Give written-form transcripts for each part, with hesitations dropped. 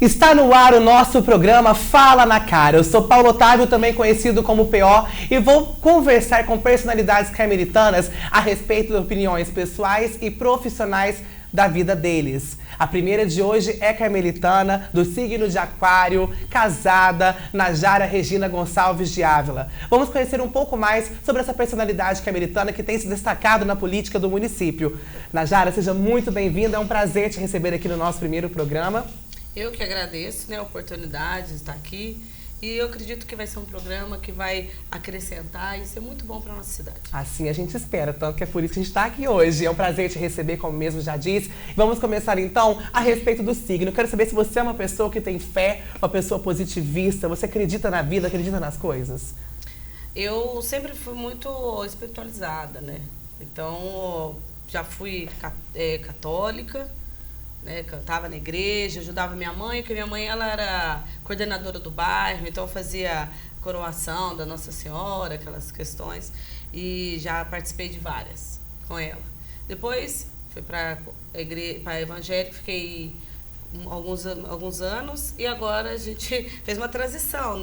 Está no ar o nosso programa Fala na Cara. Eu sou Paulo Otávio, também conhecido como PO, e vou conversar com personalidades carmelitanas a respeito de opiniões pessoais e profissionais da vida deles. A primeira de hoje é carmelitana, do signo de Aquário, casada, Najara Regina Gonçalves de Ávila. Vamos conhecer um pouco mais sobre essa personalidade carmelitana que tem se destacado na política do município. Najara, seja muito bem-vinda, é um prazer te receber aqui no nosso primeiro programa. Eu que agradeço, a oportunidade de estar aqui, e eu acredito que vai ser um programa que vai acrescentar e ser muito bom para a nossa cidade. Assim a gente espera, tanto que é por isso que a gente está aqui hoje. É um prazer te receber, como mesmo já disse. Vamos começar então a respeito do signo. Quero saber se você é uma pessoa que tem fé, uma pessoa positivista, você acredita na vida, acredita nas coisas? Eu sempre fui muito espiritualizada, Então, já fui católica, cantava na igreja, ajudava minha mãe, porque minha mãe ela era coordenadora do bairro, então eu fazia coroação da Nossa Senhora, aquelas questões, e já participei de várias com ela. Depois fui para a igreja, para evangélica, fiquei alguns anos, e agora a gente fez uma transição,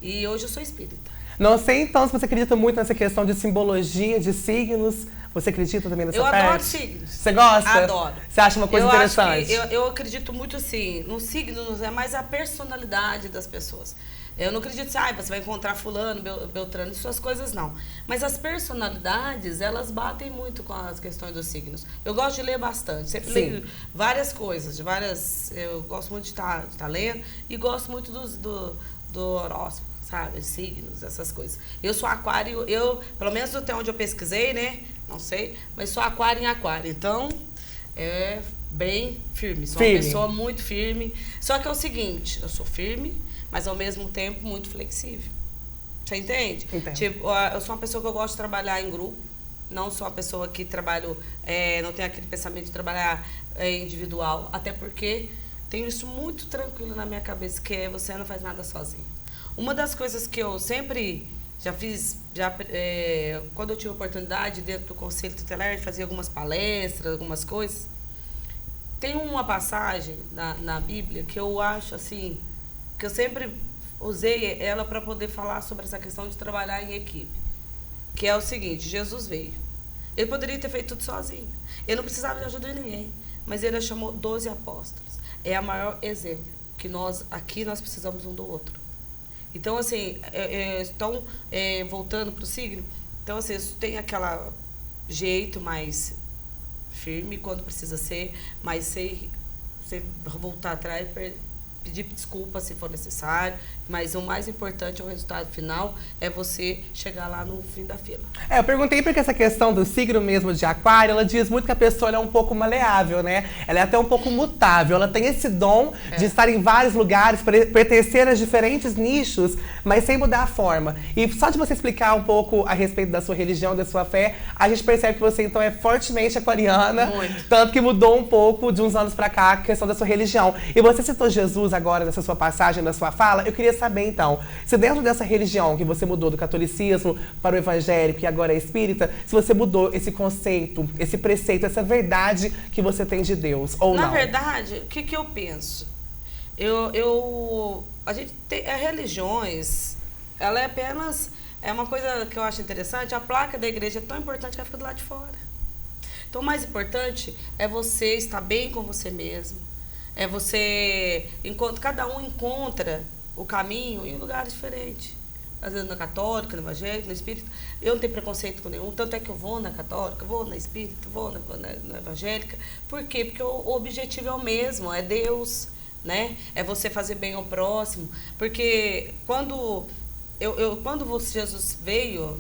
E hoje eu sou espírita. Não sei então se você acredita muito nessa questão de simbologia, de signos. Você acredita também nessa parte? Eu adoro signos. Você gosta? Adoro. Você acha uma coisa interessante? Eu acredito muito assim, nos signos é mais a personalidade das pessoas. Eu não acredito assim, você vai encontrar fulano, beltrano, essas coisas não. Mas as personalidades, elas batem muito com as questões dos signos. Eu gosto de ler bastante, sempre leio várias coisas, eu gosto muito de estar lendo e gosto muito do horóscopo, sabe? Signos, essas coisas. Eu sou aquário, pelo menos até onde eu pesquisei, não sei, mas sou aquário em aquário. Então, é bem firme. Sou uma pessoa muito firme. Só que é o seguinte, eu sou firme, mas ao mesmo tempo muito flexível. Você entende? Entendo. Tipo, eu sou uma pessoa que eu gosto de trabalhar em grupo. Não sou uma pessoa que trabalho, não tenho aquele pensamento de trabalhar individual. Até porque tenho isso muito tranquilo na minha cabeça, que é você não faz nada sozinho. Uma das coisas que eu sempre já fiz, quando eu tive a oportunidade dentro do Conselho Tutelar de fazer algumas palestras, algumas coisas, tem uma passagem na Bíblia que eu acho assim, que eu sempre usei ela para poder falar sobre essa questão de trabalhar em equipe, que é o seguinte: Jesus veio, ele poderia ter feito tudo sozinho, ele não precisava de ajuda de ninguém, mas ele chamou 12 apóstolos. É o maior exemplo que nós precisamos um do outro. Então, assim, voltando para o signo, então, assim, tem aquele jeito mais firme quando precisa ser, mas você voltar atrás, pedir desculpa se for necessário, mas o mais importante, o resultado final, é você chegar lá no fim da fila. Eu perguntei porque essa questão do signo mesmo de Aquário, ela diz muito que a pessoa ela é um pouco maleável, Ela é até um pouco mutável, ela tem esse dom de estar em vários lugares, pertencer a diferentes nichos, mas sem mudar a forma. E só de você explicar um pouco a respeito da sua religião, da sua fé, a gente percebe que você então é fortemente aquariana, muito. Tanto que mudou um pouco de uns anos pra cá a questão da sua religião. E você citou Jesus agora nessa sua passagem, na sua fala, eu queria saber então, se dentro dessa religião que você mudou do catolicismo para o evangélico e agora é espírita, se você mudou esse conceito, esse preceito, essa verdade que você tem de Deus, ou não? Na verdade, o que eu penso? A gente tem religiões, ela é apenas, uma coisa que eu acho interessante, a placa da igreja é tão importante que ela fica do lado de fora. Então, o mais importante é você estar bem com você mesmo, é você, cada um encontra o caminho em lugares diferentes. Às vezes na católica, no evangélico, no espírita. Eu não tenho preconceito com nenhum, tanto é que eu vou na católica, vou na espírita, vou na evangélica. Por quê? Porque o objetivo é o mesmo, é Deus, É você fazer bem ao próximo. Porque quando Jesus veio,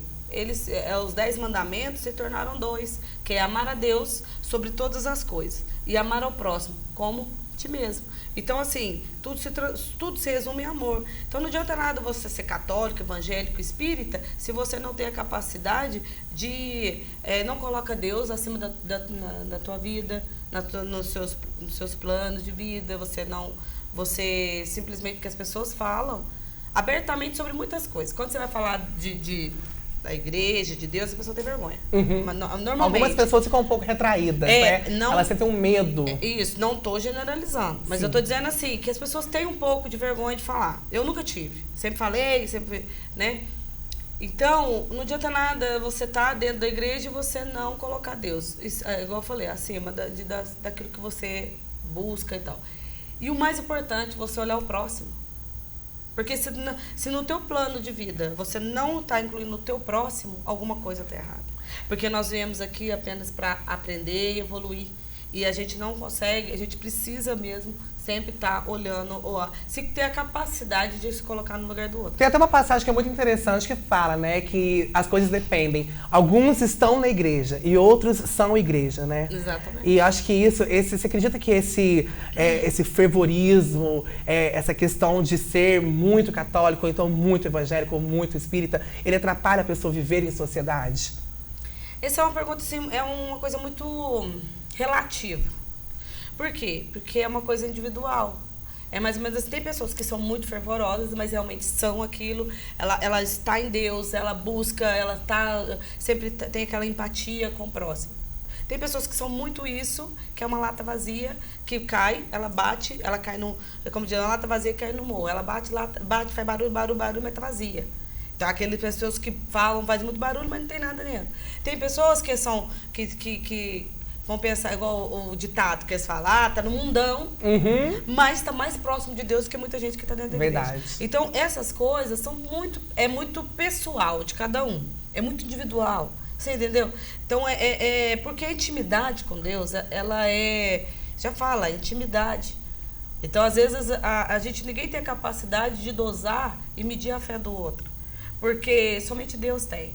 os 10 mandamentos se tornaram 2, que é amar a Deus sobre todas as coisas e amar ao próximo como ti mesmo. Então, assim, tudo se resume em amor. Então, não adianta nada você ser católico, evangélico, espírita, se você não tem a capacidade de não coloca Deus acima da tua vida, nos seus planos de vida. Você simplesmente, porque as pessoas falam abertamente sobre muitas coisas. Quando você vai falar de da igreja, de Deus, a pessoa tem vergonha. Mas, normalmente. Algumas pessoas ficam um pouco retraídas, né? Não, elas sentem um medo. Isso, não tô generalizando. Mas Sim. eu tô dizendo assim, que as pessoas têm um pouco de vergonha de falar. Eu nunca tive. Sempre falei, sempre, né? Então, não adianta nada você estar dentro da igreja e você não colocar Deus. Isso, igual eu falei, acima daquilo que você busca e tal. E o mais importante, você olhar o próximo. Porque se no teu plano de vida você não está incluindo o teu próximo, alguma coisa está errada. Porque nós viemos aqui apenas para aprender e evoluir. E a gente não consegue, a gente precisa mesmo sempre estar olhando, se ter a capacidade de se colocar no lugar do outro. Tem até uma passagem que é muito interessante que fala, né, que as coisas dependem. Alguns estão na igreja e outros são igreja, né? Exatamente. E acho que você acredita que esse fervorismo, essa questão de ser muito católico, ou então muito evangélico, ou muito espírita, ele atrapalha a pessoa viver em sociedade? Essa é uma pergunta, assim, é uma coisa muito relativa. Por quê? Porque é uma coisa individual. É mais ou menos assim, tem pessoas que são muito fervorosas, mas realmente são aquilo, ela está em Deus, ela busca, ela sempre tem aquela empatia com o próximo. Tem pessoas que são muito isso, que é uma lata vazia, que cai, ela bate, ela cai como diz, uma lata vazia que cai no morro. Ela bate, faz barulho, mas tá vazia. Então, aquelas pessoas que falam, faz muito barulho, mas não tem nada dentro. Tem pessoas que são, que vão pensar igual o ditado que eles falam, tá no mundão, mas está mais próximo de Deus que muita gente que está dentro da igreja. Verdade. Então, essas coisas são muito pessoal de cada um. É muito individual. Você entendeu? Então, porque a intimidade com Deus, ela já fala, intimidade. Então, às vezes, ninguém tem a capacidade de dosar e medir a fé do outro. Porque somente Deus tem.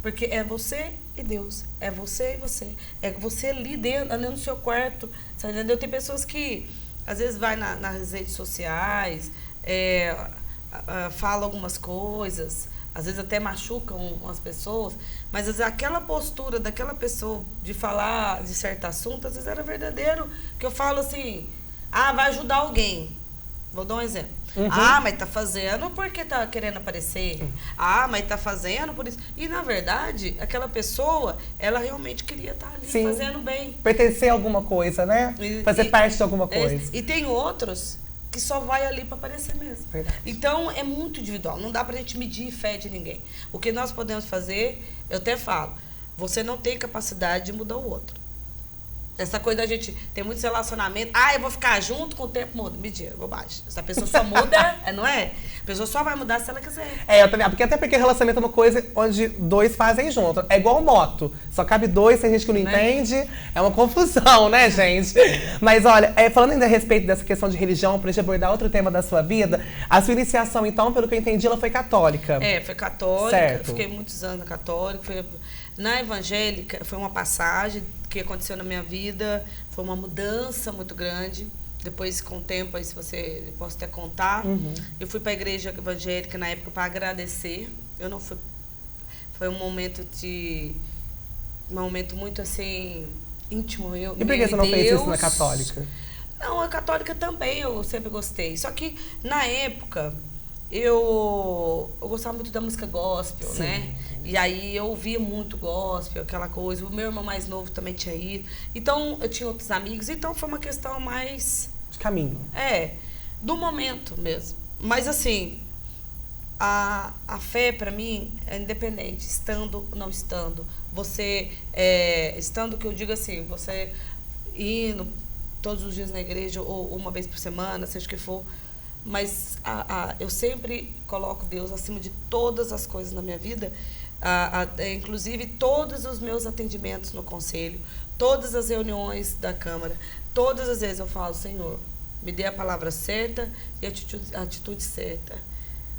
Porque é você e Deus. É você e você. É você ali dentro, andando no seu quarto. Sabe, entendeu? Tem pessoas que, às vezes, vai nas redes sociais, fala algumas coisas, às vezes até machucam as pessoas, mas às vezes aquela postura daquela pessoa de falar de certo assunto, às vezes era verdadeiro. Que eu falo assim, vai ajudar alguém. Vou dar um exemplo. Mas tá fazendo porque tá querendo aparecer. Mas tá fazendo por isso. E, na verdade, aquela pessoa, ela realmente queria estar ali fazendo bem. Pertencer a alguma coisa, né? Fazer parte de alguma coisa. E tem outros que só vai ali para aparecer mesmo. Verdade. Então, é muito individual. Não dá pra gente medir fé de ninguém. O que nós podemos fazer, eu até falo, você não tem capacidade de mudar o outro. Essa coisa da gente tem muitos relacionamentos. Eu vou ficar junto, com o tempo muda. Mentira, bobagem. Essa pessoa só muda, não é? A pessoa só vai mudar se ela quiser. Eu também. Até porque relacionamento é uma coisa onde dois fazem junto. É igual moto. Só cabe dois, tem gente que não entende. É uma confusão, né, gente? Mas olha, falando ainda a respeito dessa questão de religião, pra gente abordar outro tema da sua vida, a sua iniciação, então, pelo que eu entendi, ela foi católica. Foi católica. Certo. Fiquei muitos anos na católica. Na evangélica, foi uma passagem que aconteceu na minha vida, foi uma mudança muito grande. Depois, com o tempo, aí, se você posso até contar, eu fui para a igreja evangélica na época para agradecer. Eu não fui. Foi um momento muito assim íntimo. E por que você não fez isso na católica? Não, a católica também eu sempre gostei. Só que na época eu gostava muito da música gospel, sim, né? E aí eu ouvia muito gospel, aquela coisa. O meu irmão mais novo também tinha ido. Então, eu tinha outros amigos. Então, foi uma questão mais... de caminho. Do momento mesmo. Mas, assim, a fé, pra mim, é independente. Estando ou não estando. Você, estando, que eu digo assim, você indo todos os dias na igreja, ou uma vez por semana, seja o que for... Mas eu sempre coloco Deus acima de todas as coisas na minha vida, inclusive todos os meus atendimentos no conselho, todas as reuniões da Câmara, todas as vezes eu falo, Senhor, me dê a palavra certa e a atitude certa.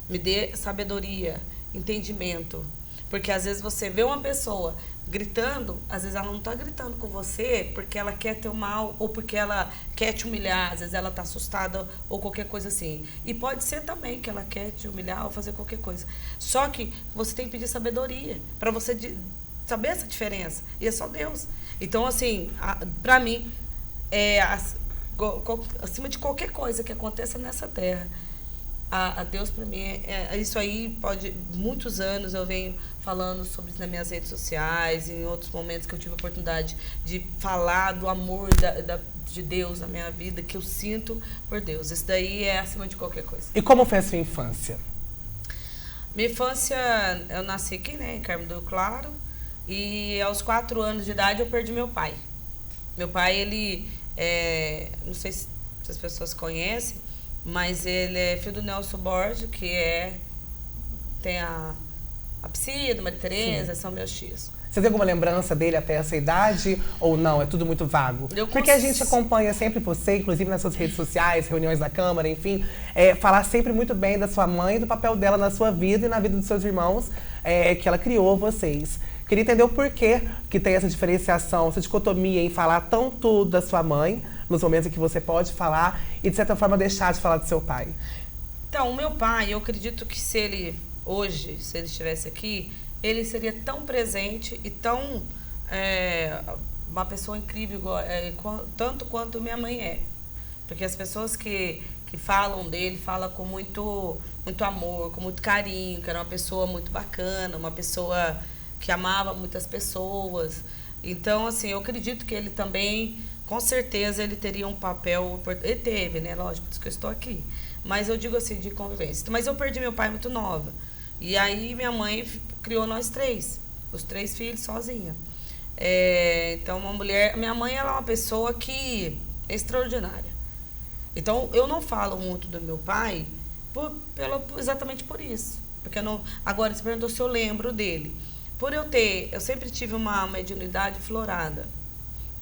Me dê sabedoria, entendimento. Porque às vezes você vê uma pessoa gritando, às vezes ela não está gritando com você porque ela quer teu mal ou porque ela quer te humilhar, às vezes ela está assustada ou qualquer coisa assim. E pode ser também que ela quer te humilhar ou fazer qualquer coisa. Só que você tem que pedir sabedoria para você saber essa diferença. E é só Deus. Então, assim, para mim, acima de qualquer coisa que aconteça nessa terra, A Deus para mim isso aí pode muitos anos eu venho falando sobre isso nas minhas redes sociais, em outros momentos que eu tive a oportunidade de falar do amor de Deus na minha vida, que eu sinto por Deus. Isso daí é acima de qualquer coisa. E como foi a sua infância? Minha infância, eu nasci aqui, né, em Carmo do Claro, e aos 4 anos de idade eu perdi meu pai. Meu pai, ele não sei se as pessoas conhecem, mas ele é filho do Nelson Borges, que tem a Psida, Maria Tereza, são meus tios. Você tem alguma lembrança dele até essa idade ou não? É tudo muito vago? Porque a gente acompanha sempre você, inclusive nas suas redes sociais, reuniões da Câmara, enfim, falar sempre muito bem da sua mãe e do papel dela na sua vida e na vida dos seus irmãos, que ela criou vocês. Queria entender o porquê que tem essa diferenciação, essa dicotomia em falar tanto da sua mãe, nos momentos em que você pode falar, e de certa forma deixar de falar do seu pai. Então, o meu pai, eu acredito que se ele estivesse aqui, ele seria tão presente e tão uma pessoa incrível, tanto quanto minha mãe é. Porque as pessoas que falam dele, falam com muito amor, com muito carinho, que era uma pessoa muito bacana, uma pessoa que amava muitas pessoas. Então, assim, eu acredito que ele também, com certeza, ele teria um papel... Ele teve, né? Lógico, por isso que eu estou aqui. Mas eu digo assim, de convivência. Mas eu perdi meu pai muito nova. E aí minha mãe criou nós 3, os 3 filhos sozinha. Então, minha mãe, ela é uma pessoa que é extraordinária. Então, eu não falo muito do meu pai exatamente por isso. Porque agora, você perguntou se eu lembro dele. Eu sempre tive uma mediunidade florada.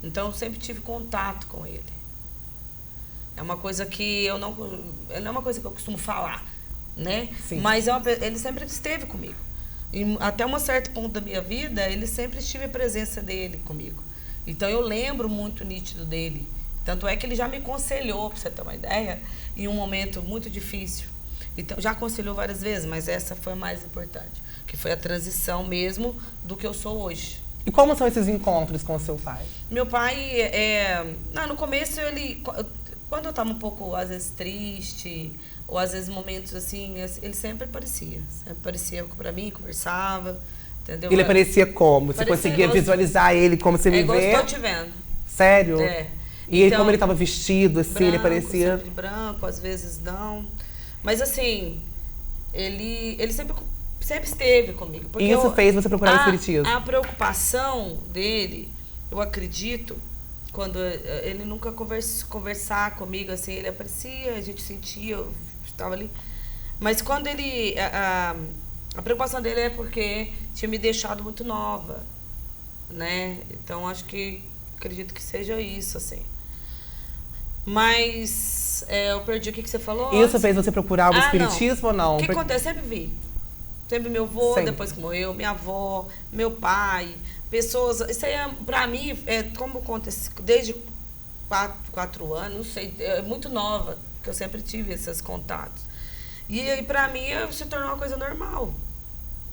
Então, eu sempre tive contato com ele. É uma coisa que não é uma coisa que eu costumo falar, né? Sim. Mas ele sempre esteve comigo. E até um certo ponto da minha vida, ele sempre estive a presença dele comigo. Então, eu lembro muito nítido dele. Tanto é que ele já me aconselhou, para você ter uma ideia, em um momento muito difícil. Então, já aconselhou várias vezes, mas essa foi a mais importante, que foi a transição mesmo do que eu sou hoje. E como são esses encontros com o seu pai? Meu pai, no começo, quando eu estava um pouco, às vezes, triste, ou às vezes momentos assim, ele sempre aparecia para mim, conversava, entendeu? Ele aparecia como? Você conseguia visualizar ele como você me vê? É igual eu estou te vendo. Sério? É. E então, como ele estava vestido, assim, branco, ele parecia... sempre branco, às vezes não. Mas assim, ele sempre esteve comigo. E isso fez você procurar o espiritismo? A preocupação dele, eu acredito, quando ele nunca conversar comigo, assim, ele aparecia, a gente sentia, eu estava ali. Mas quando a preocupação dele é porque tinha me deixado muito nova, né? Então, acredito que seja isso, assim. Mas eu perdi o que você falou. Isso fez você procurar o espiritismo ou não? O que acontece? Eu sempre vi. Sempre meu avô, depois que morreu, minha avó, meu pai, pessoas... Isso aí, pra mim, como acontece desde 4 anos, não sei, é muito nova, que eu sempre tive esses contatos. E aí, pra mim, se tornou uma coisa normal,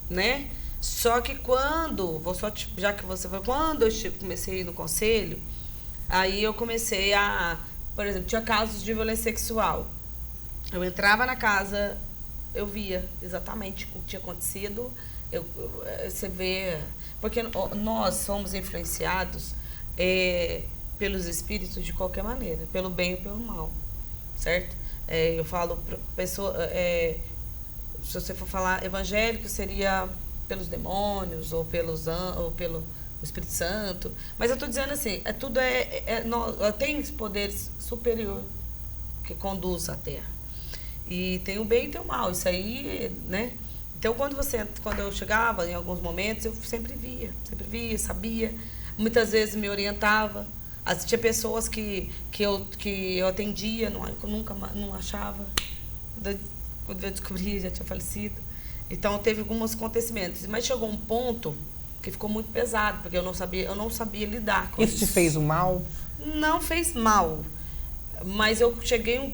né? Só que quando eu comecei a ir no conselho, aí eu comecei por exemplo, tinha casos de violência sexual. Eu entrava na casa, eu via exatamente o que tinha acontecido. Você vê... Porque nós somos influenciados pelos espíritos de qualquer maneira, pelo bem e pelo mal, certo? Eu falo para pessoa... se você for falar evangélico, seria pelos demônios ou pelo Espírito Santo. Mas eu estou dizendo assim, tem esse poder superior que conduz a Terra. E tem o bem e tem o mal. Isso aí, né? Então, quando eu chegava, em alguns momentos, eu sempre via, sabia. Muitas vezes me orientava. Tinha pessoas que eu atendia, nunca não achava. Quando eu descobri, já tinha falecido. Então, teve alguns acontecimentos. Mas chegou um ponto que ficou muito pesado, porque eu não sabia lidar com isso. Isso te fez o mal? Não fez mal. Mas eu cheguei um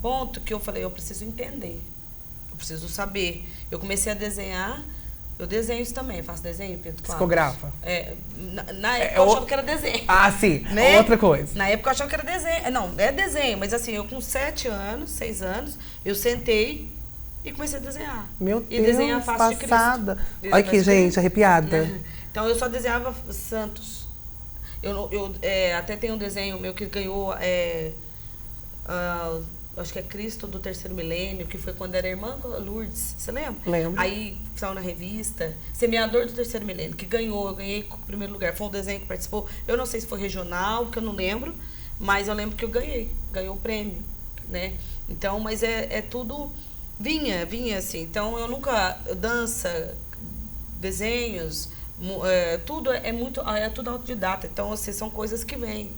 ponto que eu falei, eu preciso entender. Eu preciso saber. Eu comecei a desenhar Eu desenho isso também, faço desenho, pinto quadros. Psicografa. Na época eu achava que era desenho. Ah, sim. Né? Outra coisa. Na época eu achava que era desenho. Não, é desenho, mas assim, eu com 7 anos, 6 anos, eu sentei e comecei a desenhar. Meu e desenhar a Deus, face de Cristo. passada. Olha aqui, gente, arrepiada. Então eu só desenhava santos. Eu até tenho um desenho meu que ganhou, acho que é Cristo do Terceiro Milênio, que foi quando era irmã Lourdes, você lembra? Lembro. Aí saiu na revista, Semeador do Terceiro Milênio, que ganhou, eu ganhei com o primeiro lugar. Foi um desenho que participou, eu não sei se foi regional, porque eu não lembro, mas eu lembro que eu ganhou o prêmio, né? Então, mas é tudo, vinha assim. Então eu nunca, dança, desenhos, tudo é tudo autodidata. Então, assim, são coisas que vêm.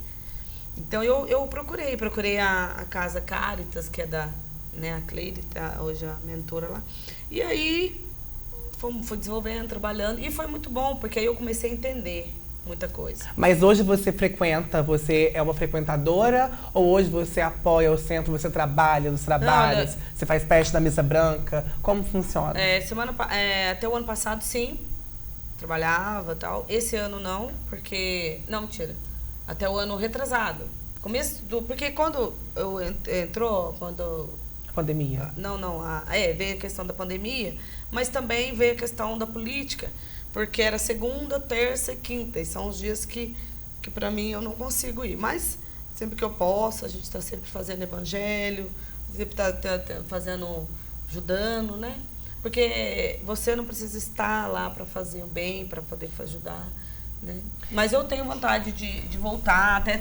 Então eu procurei a Casa Caritas, que é da, né, a Cleide, hoje a mentora lá. E aí fui desenvolvendo, trabalhando, e foi muito bom, porque aí eu comecei a entender muita coisa. Mas hoje você é uma frequentadora, ou hoje você apoia o centro, você trabalha nos trabalhos, você faz parte da mesa branca? Como funciona? Até o ano passado, sim, trabalhava e tal. Esse ano não, porque... Não, mentira. Até o ano retrasado. Porque quando A pandemia. Veio a questão da pandemia, mas também veio a questão da política, porque era segunda, terça e quinta, e são os dias que para mim eu não consigo ir. Mas sempre que eu posso, a gente está sempre fazendo evangelho, sempre está ajudando, né? Porque você não precisa estar lá para fazer o bem, para poder ajudar. Né? Mas eu tenho vontade de voltar, até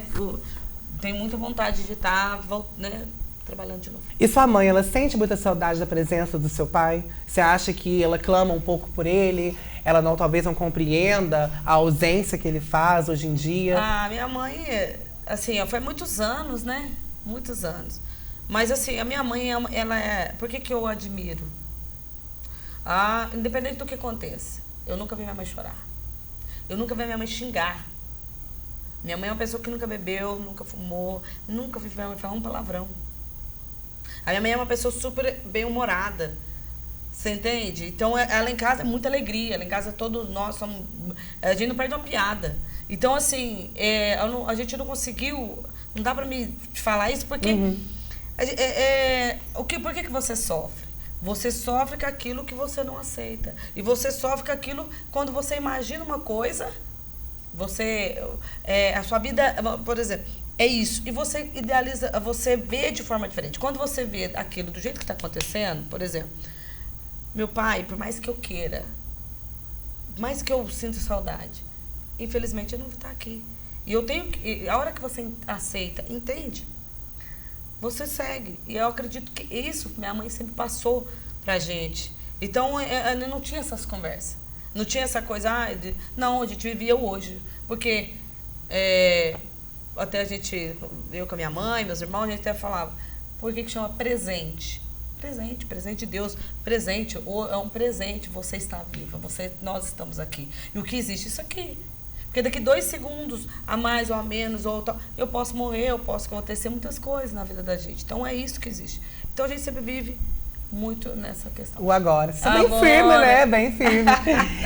tenho muita vontade de estar, né, trabalhando de novo. E sua mãe, ela sente muita saudade da presença do seu pai? Você acha que ela clama um pouco por ele? Ela talvez não compreenda a ausência que ele faz hoje em dia? Minha mãe, assim, foi muitos anos, né? Muitos anos. Mas assim, a minha mãe, ela é... Por que eu admiro? Independente do que aconteça, eu nunca vi minha mãe chorar. Eu nunca vi minha mãe xingar. Minha mãe é uma pessoa que nunca bebeu, nunca fumou, nunca vi minha mãe falar um palavrão. A minha mãe é uma pessoa super bem-humorada. Você entende? Então, ela em casa é muita alegria. Ela em casa, todos nós somos... A gente não perde uma piada. Então, assim, a gente não conseguiu... Não dá pra me falar isso, porque... Por que você sofre? Você sofre com aquilo que você não aceita. E você sofre com aquilo quando você imagina uma coisa, a sua vida, por exemplo, é isso. E você idealiza, você vê de forma diferente. Quando você vê aquilo do jeito que está acontecendo, por exemplo, meu pai, por mais que eu queira, por mais que eu sinta saudade, infelizmente eu não vou estar aqui. E eu tenho que, a hora que você aceita, entende? Você segue. E eu acredito que isso minha mãe sempre passou pra gente. Então, não tinha essas conversas. Não tinha essa coisa, não, a gente vivia hoje. Porque até eu com a minha mãe, meus irmãos, a gente até falava, por que chama presente? Presente de Deus. Presente, é um presente, você está viva, nós estamos aqui. E o que existe? Isso aqui. Porque daqui 2 segundos, a mais ou a menos, ou tal, eu posso morrer, posso acontecer muitas coisas na vida da gente. Então, é isso que existe. Então, a gente sempre vive muito nessa questão. O agora. Você é bem firme, né? Bem firme.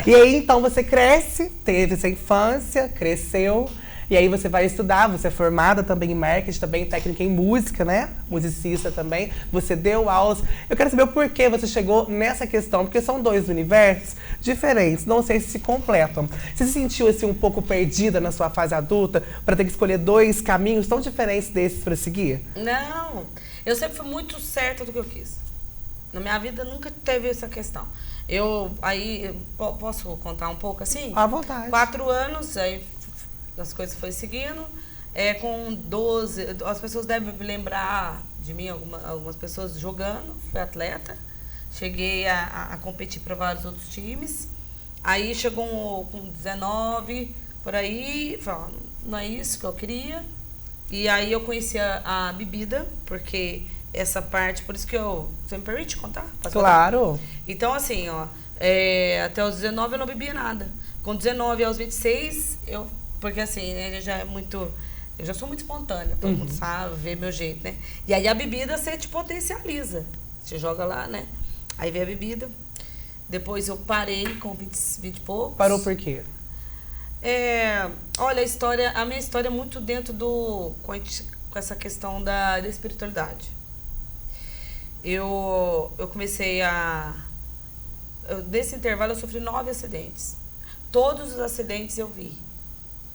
E aí, então, você cresce, teve essa infância, cresceu, e aí você vai estudar, você é formada também em marketing, também técnica em música, né? Musicista também. Você deu aulas. Eu quero saber o porquê você chegou nessa questão, porque são 2 universos diferentes, não sei se completam. Você se sentiu assim um pouco perdida na sua fase adulta para ter que escolher 2 caminhos tão diferentes desses para seguir? Não, eu sempre fui muito certa do que eu quis. Na minha vida nunca teve essa questão. Posso contar um pouco assim? À vontade. 4 anos, aí as coisas foram seguindo. Com 12, as pessoas devem lembrar de mim, algumas pessoas jogando, fui atleta. Cheguei a competir para vários outros times. Aí chegou com 19, por aí, falei, não é isso que eu queria. E aí eu conheci a bebida, porque essa parte, por isso que você me permite contar? Claro. Contar? Então, assim, até os 19 eu não bebia nada. Com 19 aos 26, porque assim, né, eu já sou muito espontânea, todo mundo sabe, vê meu jeito, né? E aí a bebida você te potencializa. Você joga lá, né? Aí veio a bebida. Depois eu parei com 20 e poucos. Parou por quê? Olha, a minha história é muito dentro com essa questão da espiritualidade. Eu comecei nesse intervalo eu sofri 9 acidentes. Todos os acidentes eu vi.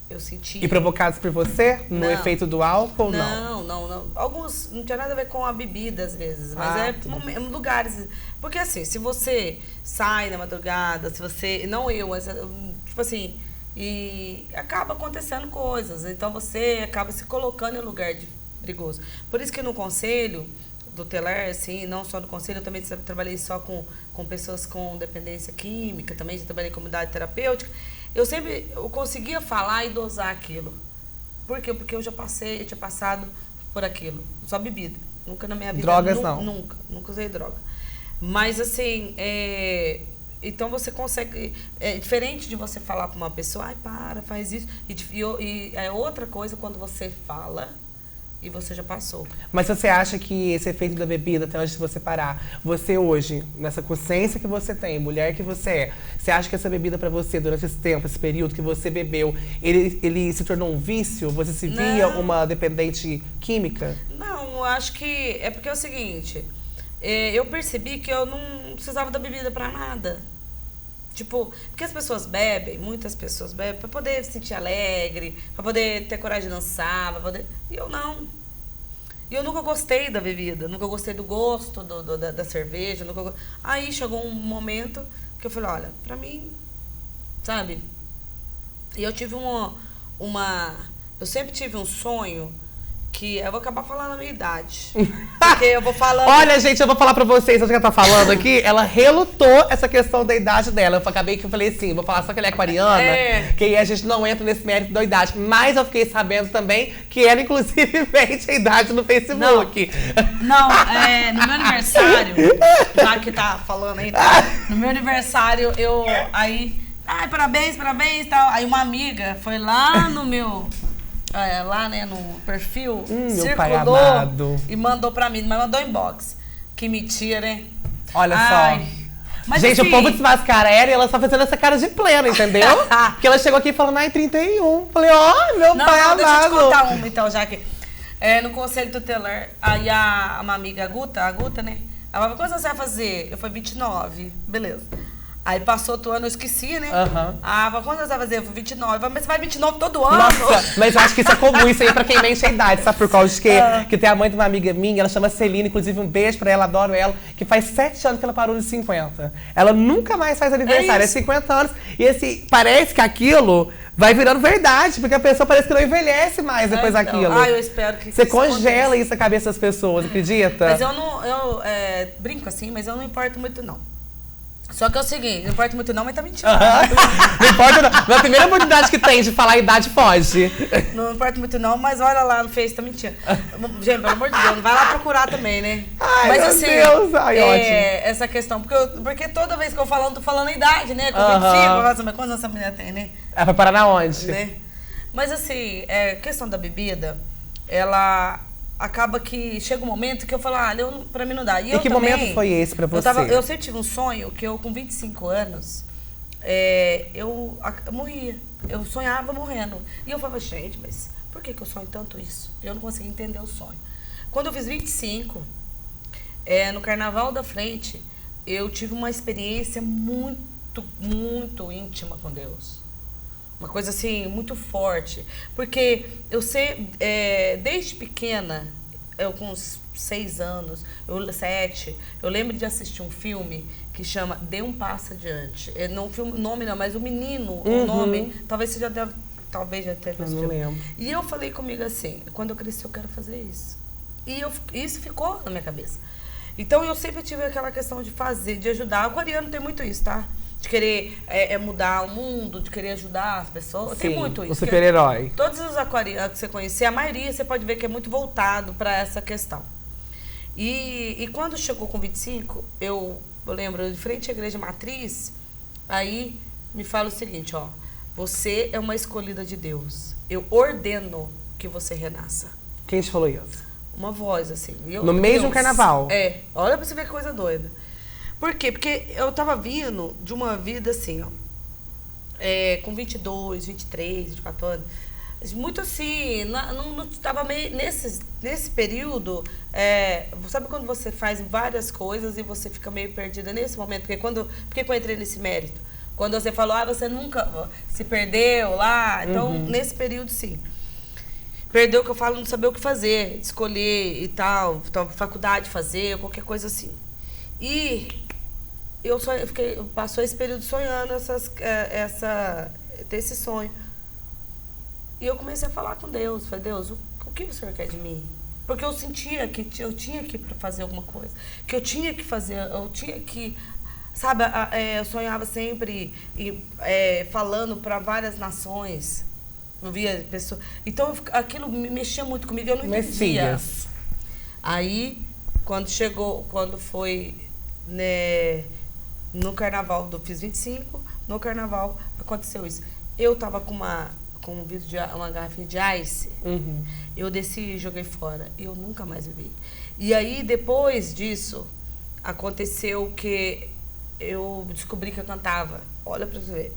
Eu senti. E provocados por você? No efeito do álcool ou não? Não. Alguns não tinha nada a ver com a bebida, às vezes. Mas lugares. Porque assim, se você sai na madrugada, se você. Não eu, mas, tipo assim. E acaba acontecendo coisas. Então você acaba se colocando em lugar perigoso. Por isso que no conselho do Telar, assim, não só no conselho, eu também trabalhei só com pessoas com dependência química, também já trabalhei em comunidade terapêutica. Eu conseguia falar e dosar aquilo. Por quê? Porque eu tinha passado por aquilo. Só bebida. Nunca na minha vida. Drogas não? Nunca usei droga. Mas assim, então você consegue. É diferente de você falar para uma pessoa, ai, faz isso. E é outra coisa quando você fala e você já passou. Mas você acha que esse efeito da bebida, até antes de você parar, você hoje, nessa consciência que você tem, mulher que você acha que essa bebida pra você, durante esse tempo, esse período que você bebeu, ele se tornou um vício? Você se via uma dependente química? Não, eu acho que é porque é o seguinte, eu percebi que eu não precisava da bebida pra nada. Tipo, porque as pessoas bebem, muitas pessoas bebem pra poder se sentir alegre, pra poder ter coragem de dançar, E eu não. E eu nunca gostei da bebida, nunca gostei do gosto da cerveja. Aí chegou um momento que eu falei, olha, pra mim, sabe? E eu tive eu sempre tive um sonho que eu vou acabar falando a minha idade. Porque eu vou falando. Olha, gente, eu vou falar pra vocês, sabe o que ela tá falando aqui? Ela relutou essa questão da idade dela. Eu falei assim, vou falar só que ela é aquariana, que aí a gente não entra nesse mérito da idade. Mas eu fiquei sabendo também que ela, inclusive, vende a idade no Facebook. Não, no meu aniversário, já que tá falando aí, no meu aniversário, parabéns, e tal. Aí uma amiga foi lá no meu. Lá, né, no perfil, circulou e mandou pra mim, mas mandou inbox. Que mentira, né? Olha só. Mas, gente, assim, o povo desmascara ela e ela só fazendo essa cara de pleno, entendeu? Porque ela chegou aqui falando, 31. Falei, meu pai amado. Deixa eu te contar uma, então, já que... no conselho tutelar, aí uma amiga, a Guta, né? Ela falou, quantos anos você vai fazer? Eu falei, 29. Beleza. Aí passou outro ano, eu esqueci, né? Quantos anos você vai fazer? Eu falei, 29. Eu falei, mas você vai 29 todo ano? Nossa, mas eu acho que isso é comum, isso aí é pra quem mente a idade, sabe? Por causa de que tem a mãe de uma amiga minha, ela chama Celina, inclusive um beijo pra ela, adoro ela, que faz 7 anos que ela parou de 50. Ela nunca mais faz aniversário, é 50 anos. E parece que aquilo vai virando verdade, porque a pessoa parece que não envelhece mais depois daquilo. Eu espero que você congela isso na cabeça das pessoas, acredita? Mas eu brinco assim, mas eu não importo muito, não. Só que é o seguinte, não importa muito não, mas tá mentindo. Não importa não. Na primeira oportunidade que tem de falar a idade, foge. Não importa muito não, mas olha lá no Face, tá mentindo. Gente, pelo amor de Deus, não vai lá procurar também, né? Ai, mas meu assim, Deus. Ai, ótimo. Essa questão, porque toda vez que eu falo, eu tô falando a idade, né? Com 25, eu falo, mas quantos anos essa mulher tem, né? Ela vai parar na onde? Né? Mas assim, questão da bebida, ela... acaba que chega um momento que eu falo, pra mim não dá. E que momento foi esse pra você? Eu sempre tive um sonho que eu, com 25 anos, eu morria. Eu sonhava morrendo. E eu falava, gente, mas por que eu sonho tanto isso? Eu não conseguia entender o sonho. Quando eu fiz 25, no Carnaval da Frente, eu tive uma experiência muito, muito íntima com Deus. Uma coisa assim, muito forte. Porque eu sei, desde pequena, eu com uns 6 anos, 7, eu lembro de assistir um filme que chama Dê um Passo Adiante. Não filme, nome não, mas o menino, o nome, talvez você já deve, talvez já tenha visto. Eu não lembro. E eu falei comigo assim, quando eu crescer eu quero fazer isso. E isso ficou na minha cabeça. Então eu sempre tive aquela questão de fazer, de ajudar. O aquariano tem muito isso, tá? De querer mudar o mundo, de querer ajudar as pessoas. Sim, tem muito isso. O super-herói. Todos os aquarianos que você conhecer, a maioria você pode ver que é muito voltado para essa questão. E quando chegou com 25, eu lembro, de frente à igreja matriz, aí me fala o seguinte, você é uma escolhida de Deus. Eu ordeno que você renasça. Quem te falou isso? Uma voz, assim. No meio de um carnaval? Olha pra você ver que coisa doida. Por quê? Porque eu tava vindo de uma vida assim, ó, com 22, 23, 24 anos, muito assim, não tava meio nesse período, sabe quando você faz várias coisas e você fica meio perdida nesse momento? Por que eu entrei nesse mérito? Quando você falou, você nunca se perdeu lá, então nesse período sim. Perdeu que eu falo, não saber o que fazer, escolher e tal, faculdade fazer, qualquer coisa assim. E passou esse período sonhando ter esse sonho. E eu comecei a falar com Deus. Falei, Deus, o que o Senhor quer de mim? Porque eu sentia que eu tinha que fazer alguma coisa. Que eu tinha que fazer, eu tinha que... Sabe, eu sonhava sempre falando para várias nações. Eu via pessoas... Então, aquilo me mexia muito comigo, eu não entendia. Messias. Aí, quando foi... Né, no carnaval, fiz 25, no carnaval aconteceu isso. Eu tava com um vidro uma garrafinha de ice, eu desci e joguei fora. Eu nunca mais bebi. E aí, depois disso, aconteceu que eu descobri que eu cantava. Olha pra você ver.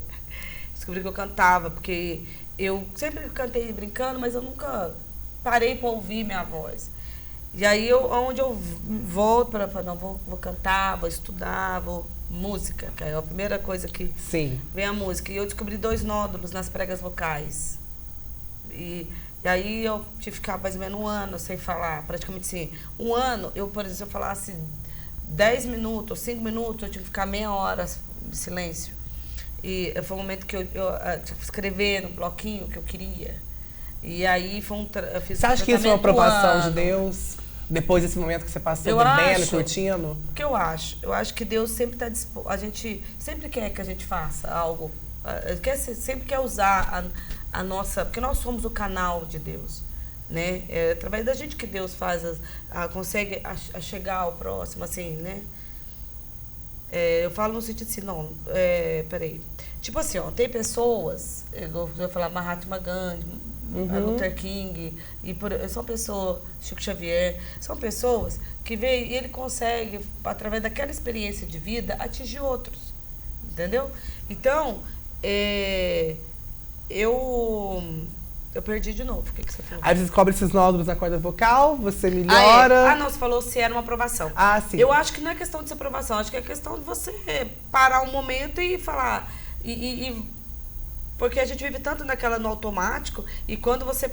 Descobri que eu cantava, porque eu sempre cantei brincando, mas eu nunca parei para ouvir minha voz. E aí, onde eu volto para não, vou cantar, vou estudar, música, que é a primeira coisa que vem a música. E eu descobri 2 nódulos nas pregas vocais. E aí eu tive que ficar mais ou menos 1 ano sem falar, praticamente assim. 1 ano, por exemplo, se eu falasse 10 minutos, 5 minutos, eu tinha que ficar meia hora de silêncio. E foi um momento que eu tive que escrever no bloquinho que eu queria. E aí foi eu fiz. Você acha que isso é uma aprovação de Deus? Depois desse momento que você passou bebendo, curtindo? O que eu acho? Eu acho que Deus sempre está disposto. A gente sempre quer que a gente faça algo. Sempre quer usar a nossa... Porque nós somos o canal de Deus. Né? É através da gente que Deus consegue chegar ao próximo, assim, né? Eu falo no sentido assim, não... peraí. Tipo assim, ó, tem pessoas... Eu vou falar Mahatma Gandhi... Luther King, são pessoas, Chico Xavier, são pessoas que veem e ele consegue, através daquela experiência de vida, atingir outros, entendeu? Então, eu perdi de novo. O que você falou? Aí você descobre esses nódulos na corda vocal, você melhora... Não, você falou se era uma aprovação. Sim. Eu acho que não é questão de ser aprovação, acho que é questão de você parar um momento e falar... Porque a gente vive tanto no automático, e quando você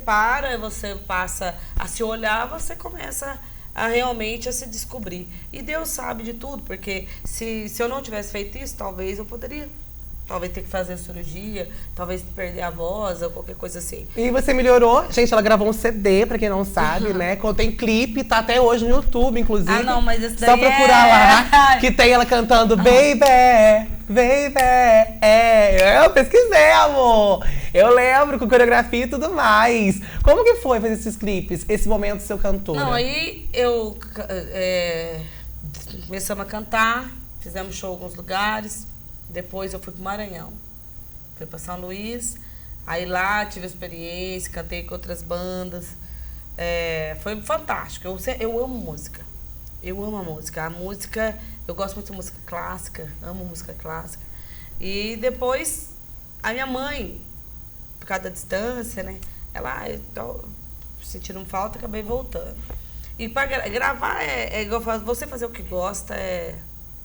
você passa a se olhar, você começa realmente a se descobrir. E Deus sabe de tudo, porque se eu não tivesse feito isso, talvez eu poderia. Talvez ter que fazer cirurgia, talvez perder a voz ou qualquer coisa assim. E você melhorou. Gente, ela gravou um CD, pra quem não sabe, né? Tem clipe, tá até hoje no YouTube, inclusive. Não, mas esse daí só procurar lá, que tem ela cantando Baby, Baby, Eu pesquisei, amor. Eu lembro, com coreografia e tudo mais. Como que foi fazer esses clipes, esse momento seu cantora? Não, aí eu começamos a cantar, fizemos show em alguns lugares. Depois eu fui pro Maranhão, fui para São Luís, aí lá tive experiência, cantei com outras bandas, foi fantástico, eu amo música, eu amo a música, eu gosto muito de música clássica, amo música clássica, e depois a minha mãe, por causa da distância, né, ela, sentindo falta, acabei voltando, e para gravar igual eu falo, você fazer o que gosta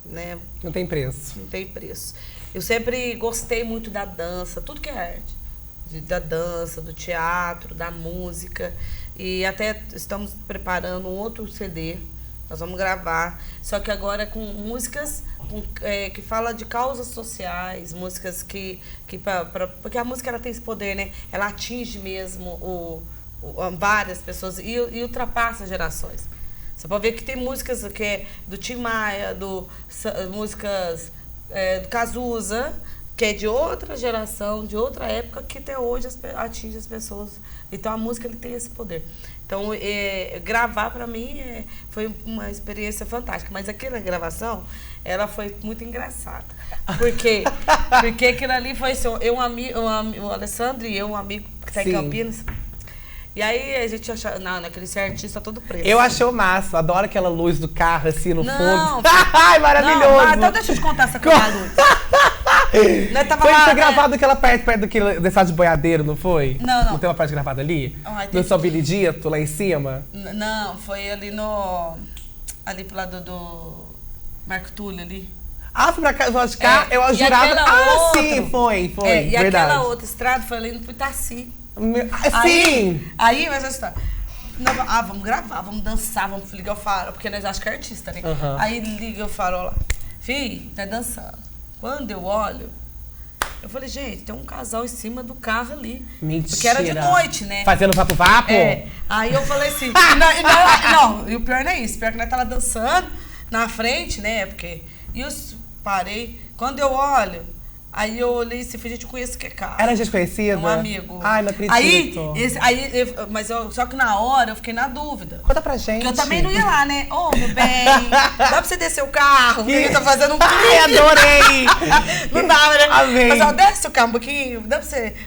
né? Não tem preço. Não tem preço. Eu sempre gostei muito da dança, tudo que é arte. Da dança, do teatro, da música. E até estamos preparando um outro CD. Nós vamos gravar. Só que agora com músicas que fala de causas sociais, músicas porque a música ela tem esse poder, né? Ela atinge mesmo várias pessoas e ultrapassa gerações. Você pode ver que tem músicas que é do Tim Maia, músicas do Cazuza, que é de outra geração, de outra época, que até hoje atinge as pessoas. Então a música ele tem esse poder. Então gravar para mim foi uma experiência fantástica. Mas aquela gravação, ela foi muito engraçada. Por quê? Porque aquilo ali foi assim, o Alessandro e eu, um amigo que está em Campinas. E aí a gente achava, não, naquele ser artista todo preto. Eu achei o máximo, adoro aquela luz do carro assim no Não, fundo. Ai, maravilhoso! Não, então deixa eu te contar essa coisa da luz. Nós tava Foi, lá, foi né? gravado aquela perto daquele desse de boiadeiro, não foi? Não. Não tem uma parte gravada ali? Ai, No São Benedito, lá em cima? Não, foi ali no... Ali pro lado do Marco Túlio ali. Ah, foi pra cá, de cá, eu e jurava... aquela Ah, outra- sim, foi, e verdade. aquela outra estrada foi ali no Itaci. Sim! Aí, mas essa história. Vamos gravar, vamos dançar, vamos ligar o farol, porque nós achamos que é artista, né? Uhum. Aí liga o farol lá. Fih, tá dançando. Quando eu olho, eu falei, gente, tem um casal em cima do carro ali. Mentira. Porque era de noite, né? Fazendo vapo-vapo? É. Aí eu falei assim, não, e o pior não é isso, o pior é que nós tava dançando na frente, né? Porque. E eu parei. Quando eu olho, aí eu olhei e falei, gente, eu conheço que é carro. Era gente conhecida? Um amigo. Ai, não acredito. Só que na hora eu fiquei na dúvida. Conta pra gente. Porque eu também não ia lá, né? Ô, meu bem, dá pra você descer o carro? Porque eu tô fazendo um Ai, adorei! Não dava, né? Amei. Mas, ó, desce o carro um pouquinho, dá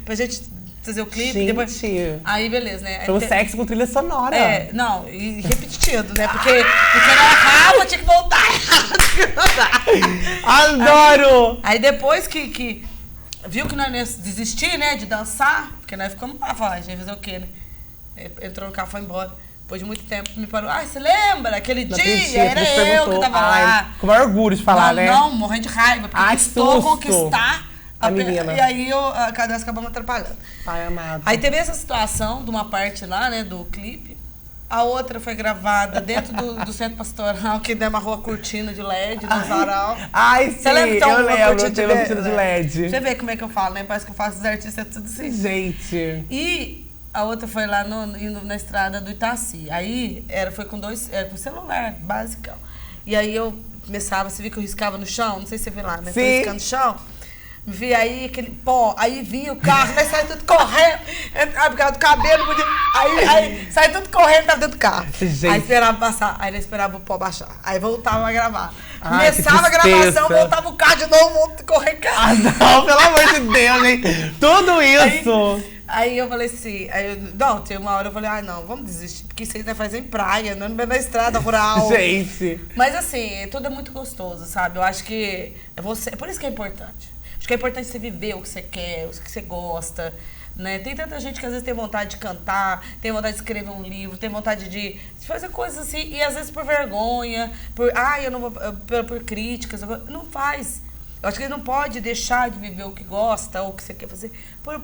pra gente fazer o clipe. Gente. Depois... Aí, beleza, né? Foi um sexo com trilha sonora. É, não, e repetido, né? Porque não errava, tinha que voltar. Adoro! Aí depois que viu que nós ia desistir, né, de dançar, porque nós ficamos lá, a gente fazer o quê, né? Entrou no carro, foi embora. Depois de muito tempo, me parou. Ah, você lembra? Aquele Não dia, acredito, era me eu perguntou. que tava Ai, lá. com o maior orgulho de falar, né? Não, morrendo de raiva, porque Ai, custou susto. conquistar A menina. E aí nós acabamos atrapalhando. Ai, amado. Aí teve essa situação de uma parte lá, né, do clipe. A outra foi gravada dentro do centro pastoral, que demarrou a cortina de LED no varal. Ai, sim, Você lembra que tem eu uma lembro, cortina tem uma cortina de LED. Você vê como é que eu falo, né? Parece que eu faço os artistas, é tudo assim. Gente. E a outra foi lá indo na estrada do Itaci. Aí foi com com celular, basicão. E aí eu começava, você viu que eu riscava no chão? Não sei se você vê lá, né? Sim. Tô riscando no chão. Vi aí aquele pó, aí vinha o carro, nós saímos tudo correndo, por causa do cabelo, aí saía tudo correndo, tava dentro do carro. Gente. Aí esperava passar, aí nós esperava o pó baixar, aí voltava a gravar. Ai, Começava a que gravação, tristeza. voltava o carro de novo, voltava a correr carro. Ah, não, pelo amor de Deus, hein? Tudo isso. Aí eu falei assim, não, tem uma hora eu falei, não, vamos desistir, porque isso aí nós fazemos em praia, não é na estrada rural. Gente. Mas assim, tudo é muito gostoso, sabe? Eu acho que por isso que é importante. Acho que é importante você viver o que você quer, o que você gosta, né? Tem tanta gente que às vezes tem vontade de cantar, tem vontade de escrever um livro, tem vontade de fazer coisas assim, e às vezes por vergonha, eu não vou, por críticas, não faz. Eu acho que ele não pode deixar de viver o que gosta ou o que você quer fazer por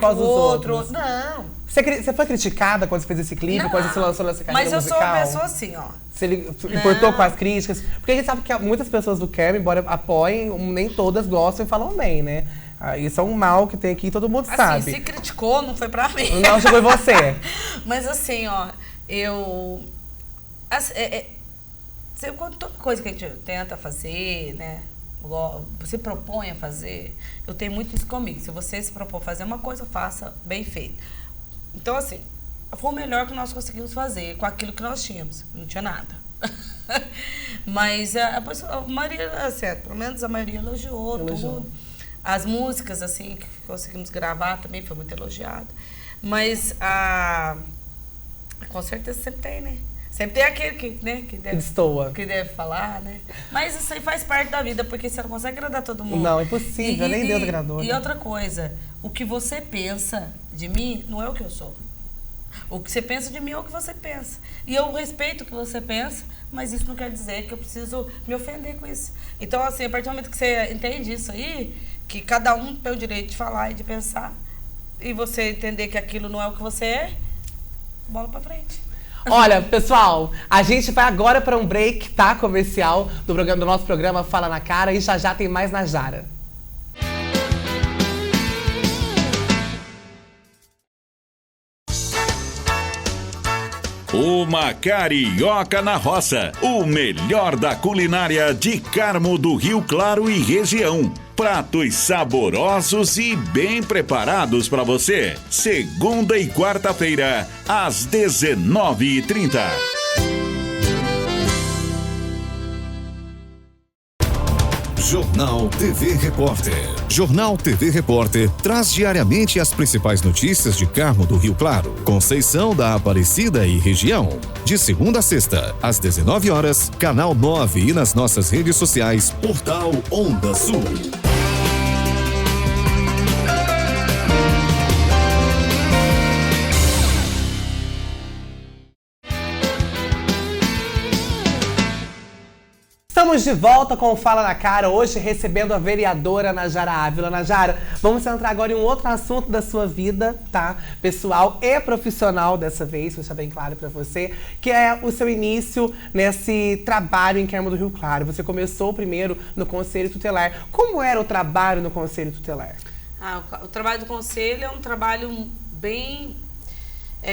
causa dos outros. Não. Você foi criticada quando você fez esse clipe, Não. quando você lançou nessa carreira Mas eu musical? sou uma pessoa assim, ó. Você importou com as críticas? Porque a gente sabe que muitas pessoas do Kerm, embora apoiem, nem todas gostam e falam bem, né? Isso é um mal que tem aqui, todo mundo Assim, sabe. se criticou, não foi pra mim. Não chegou em você. Mas assim, ó, toda coisa que a gente tenta fazer, né? Se propõe a fazer, eu tenho muito isso comigo. Se você se propõe a fazer uma coisa, faça bem feito. Então, assim, foi o melhor que nós conseguimos fazer com aquilo que nós tínhamos. Não tinha nada. Mas a maioria, assim, pelo menos a maioria elogiou tudo. As músicas, assim, que conseguimos gravar também foi muito elogiado. Mas, com certeza sempre tem, né? Sempre tem aquele que deve falar, né? Mas isso aí faz parte da vida, porque você não consegue agradar todo mundo. Não, é impossível, nem Deus agradou. E outra coisa, o que você pensa de mim não é o que eu sou. O que você pensa de mim é o que você pensa. E eu respeito o que você pensa, mas isso não quer dizer que eu preciso me ofender com isso. Então, assim, a partir do momento que você entende isso aí, que cada um tem o direito de falar e de pensar, e você entender que aquilo não é o que você é, bola pra frente. Olha, pessoal, a gente vai agora para um break, tá? Comercial do nosso programa Fala na Cara, e já tem mais na Jara. Uma Carioca na Roça, o melhor da culinária de Carmo do Rio Claro e região. Pratos saborosos e bem preparados para você. Segunda e quarta-feira, às 19h30. Jornal TV Repórter. Jornal TV Repórter traz diariamente as principais notícias de Carmo do Rio Claro, Conceição da Aparecida e região. De segunda a sexta, às 19 horas, Canal 9 e nas nossas redes sociais, Portal Onda Sul. Estamos de volta com o Fala na Cara, hoje recebendo a vereadora Najara Ávila. Najara, vamos entrar agora em um outro assunto da sua vida, tá? Pessoal e profissional dessa vez, vou deixar bem claro para você, que é o seu início nesse trabalho em Carmo do Rio Claro. Você começou primeiro no Conselho Tutelar. Como era o trabalho no Conselho Tutelar? O trabalho do Conselho é um trabalho bem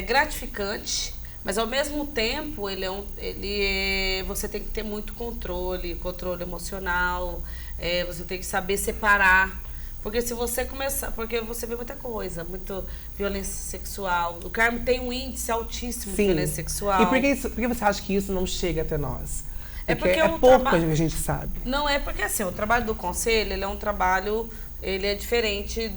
gratificante. Mas ao mesmo tempo, você tem que ter muito controle emocional, você tem que saber separar. Porque se você começar, porque você vê muita coisa, muita violência sexual. O Carmo tem um índice altíssimo de violência sexual. E por que você acha que isso não chega até nós? Porque é pouco que a gente sabe. Não, é porque assim, o trabalho do Conselho, ele é um trabalho, ele é diferente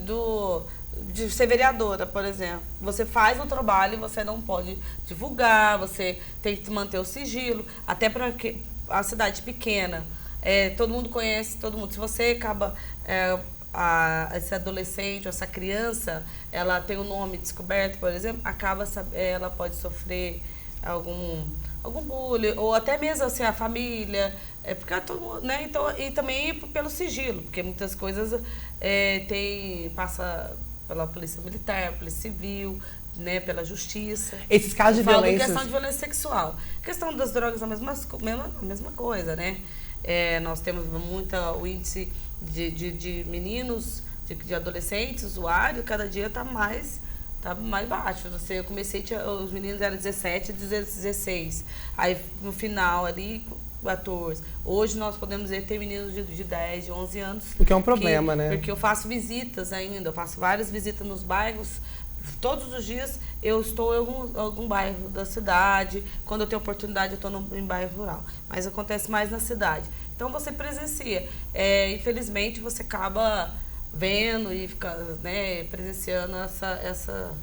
de ser vereadora, por exemplo. Você faz o trabalho e você não pode divulgar, você tem que manter o sigilo, até para que a cidade pequena, todo mundo conhece todo mundo. Se você acaba, esse adolescente ou essa criança, ela tem um nome descoberto, por exemplo, ela pode sofrer algum bullying, ou até mesmo assim, a família, porque todo mundo, né? Então, e também pelo sigilo, porque muitas coisas passa pela polícia militar, polícia civil, né, pela justiça. Esses casos de violência... questão de violência sexual. A questão das drogas é a mesma coisa, né? Nós temos o índice de meninos, de adolescentes, usuários, cada dia está mais baixo. Eu comecei, os meninos eram 17, 16. Aí, no final, ali, 14. Hoje nós podemos ter meninos de 10, de 11 anos. O que é um problema, né? Porque eu faço visitas ainda, eu faço várias visitas nos bairros. Todos os dias eu estou em algum bairro da cidade. Quando eu tenho oportunidade, eu estou em bairro rural. Mas acontece mais na cidade. Então você presencia. Infelizmente, você acaba vendo e fica, né, presenciando essa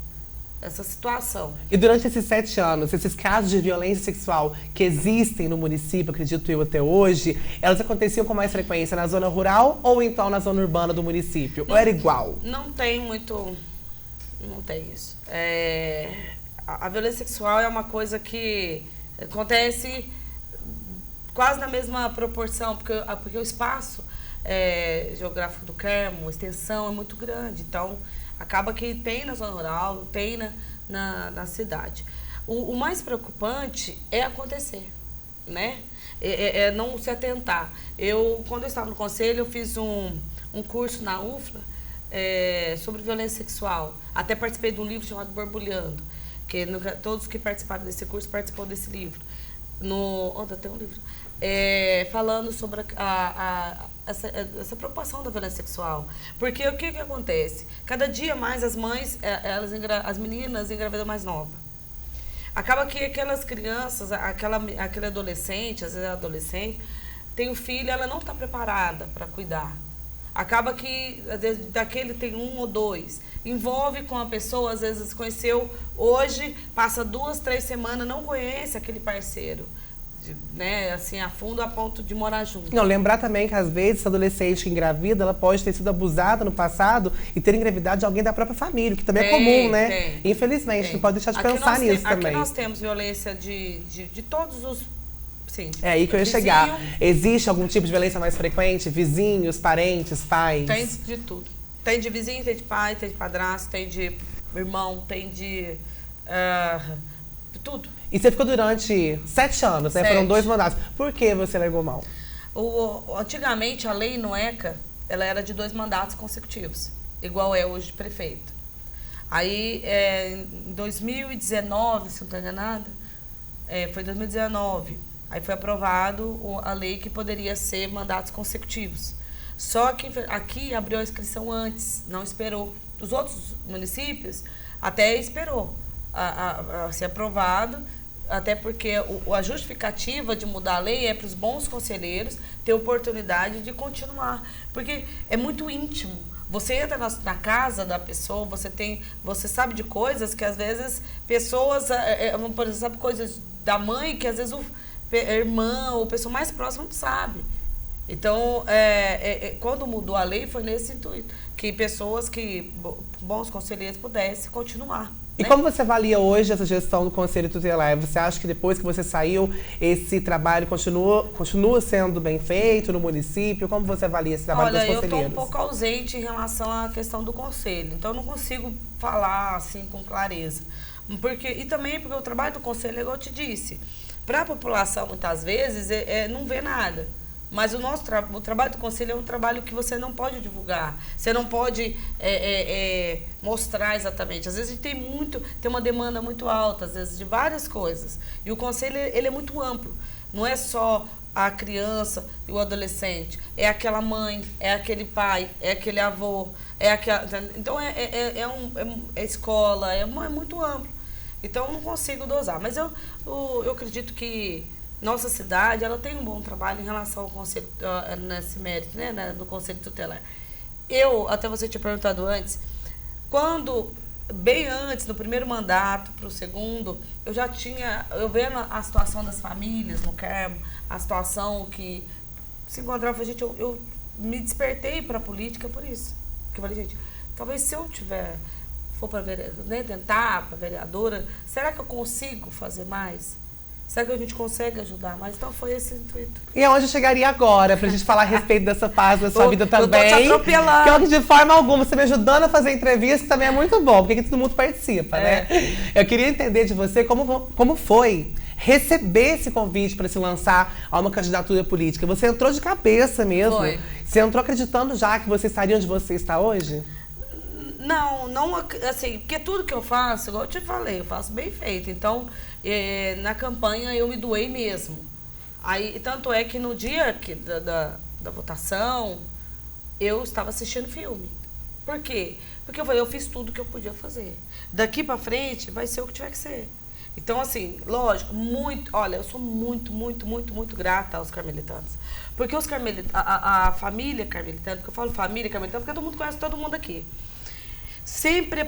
situação. E durante esses 7 anos, esses casos de violência sexual que existem no município, acredito eu até hoje, elas aconteciam com mais frequência na zona rural ou então na zona urbana do município? Ou era igual? Não tem isso. A violência sexual é uma coisa que acontece quase na mesma proporção, porque o espaço geográfico do Carmo, a extensão é muito grande, então acaba que tem na zona rural, tem na cidade. O mais preocupante é acontecer, né? Não se atentar. Quando eu estava no Conselho, eu fiz um curso na UFLA sobre violência sexual. Até participei de um livro chamado Borbulhando, que todos que participaram desse curso participou desse livro. Tem um livro falando sobre essa preocupação da violência sexual. Porque o que acontece? Cada dia mais as mães, as meninas engravidam mais novas. Acaba que aquelas crianças, aquele adolescente, às vezes adolescente, tem um filho, ela não está preparada para cuidar. Acaba que, às vezes, daquele tem 1 ou 2. Envolve com a pessoa, às vezes conheceu hoje, passa 2, 3 semanas, não conhece aquele parceiro. Né, assim, a fundo a ponto de morar junto. Não, lembrar também que às vezes essa adolescente engravida, ela pode ter sido abusada no passado e ter engravidado de alguém da própria família, que também é comum, né? Infelizmente, não pode deixar de pensar nisso também. Aqui nós temos violência de todos os... Sim, é aí que eu ia chegar. Existe algum tipo de violência mais frequente? Vizinhos, parentes, pais? Tem de tudo. Tem de vizinho, tem de pai, tem de padrasto, tem de irmão, tem de tudo. E você ficou durante 7 anos, né? 7. Foram 2 mandatos. Por que você largou mão? Antigamente, a lei no ECA, ela era de 2 mandatos consecutivos, igual é hoje de prefeito. Aí, em 2019, se não estou enganada, foi 2019, aí foi aprovado a lei que poderia ser mandatos consecutivos. Só que aqui abriu a inscrição antes, não esperou. Os outros municípios até esperou a ser aprovado Até porque a justificativa de mudar a lei é para os bons conselheiros ter oportunidade de continuar. Porque é muito íntimo. Você entra na casa da pessoa, você sabe de coisas que às vezes pessoas, por exemplo, sabe coisas da mãe que às vezes a irmã ou a pessoa mais próxima não sabe. Então, quando mudou a lei, foi nesse intuito, que pessoas, bons conselheiros pudessem continuar. E como você avalia hoje essa gestão do Conselho Tutelar? Você acha que depois que você saiu, esse trabalho continua sendo bem feito no município? Como você avalia esse trabalho dos conselheiros? Olha, eu estou um pouco ausente em relação à questão do conselho, então eu não consigo falar assim com clareza. E também porque o trabalho do conselho, igual eu te disse, para a população, muitas vezes, não vê nada. Mas o trabalho do conselho é um trabalho que você não pode divulgar. Você não pode mostrar exatamente. Às vezes tem uma demanda muito alta, às vezes de várias coisas. E o conselho ele é muito amplo. Não é só a criança e o adolescente. É aquela mãe, é aquele pai, é aquele avô. Então é escola, é muito amplo. Então eu não consigo dosar. Mas eu acredito que nossa cidade, ela tem um bom trabalho em relação ao conselho, nesse mérito, né, do Conselho Tutelar. Até você tinha perguntado antes, bem antes, no primeiro mandato para o segundo, eu vendo a situação das famílias no Carmo, a situação que se encontrava, gente, eu me despertei para a política por isso. Porque eu falei, gente, talvez se eu for para tentar para vereadora, será que eu consigo fazer mais? Será que a gente consegue ajudar? Mas então foi esse intuito. E aonde eu chegaria agora, pra gente falar a respeito dessa fase da sua vida também. Eu tô te atropelando. Que de forma alguma, você me ajudando a fazer entrevista, que também é muito bom, porque todo mundo participa, né? Eu queria entender de você como foi receber esse convite para se lançar a uma candidatura política. Você entrou de cabeça mesmo? Foi. Você entrou acreditando já que você estaria onde você está hoje? Não, assim, porque tudo que eu faço, igual eu te falei, eu faço bem feito. Então, na campanha eu me doei mesmo. Aí, tanto é que no dia da votação, eu estava assistindo filme. Por quê? Porque eu falei, eu fiz tudo que eu podia fazer. Daqui pra frente vai ser o que tiver que ser. Então, assim, lógico, olha, eu sou muito, muito, muito, muito grata aos carmelitanos. Porque os carmelitanos, a família carmelitana, porque eu falo família carmelitana, porque todo mundo conhece todo mundo aqui. Sempre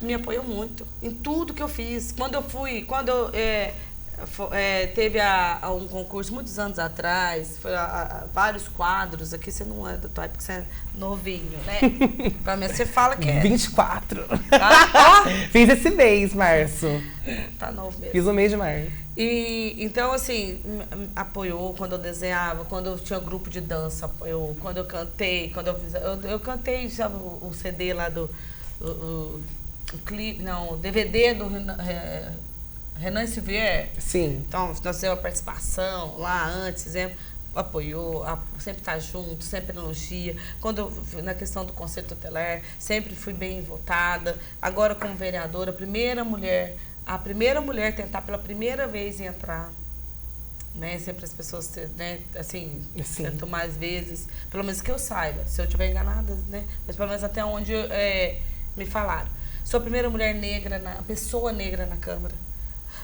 me apoiou muito em tudo que eu fiz. Teve um concurso muitos anos atrás, foi vários quadros, aqui você não é do tua época, você é novinho, né? Pra mim, você fala que é. 24. Tá? Fiz esse mês, março. Tá novo mesmo. Fiz o mês de março. Então, assim, apoiou quando eu desenhava, quando eu tinha grupo de dança, apoiou, quando eu cantei, eu cantei, sabe, o CD lá o clipe, não, o DVD do Renan Silvier. Sim. Então, nós temos a participação lá antes, apoiou, sempre está junto, sempre elogia. Na questão do Conselho Tutelar, sempre fui bem votada. Agora, como vereadora, a primeira mulher tentar pela primeira vez entrar. Né? Sempre as pessoas, né, assim, tentam mais vezes, pelo menos que eu saiba, se eu estiver enganada, né? Mas pelo menos até onde me falaram. Sou a primeira mulher negra, pessoa negra na Câmara.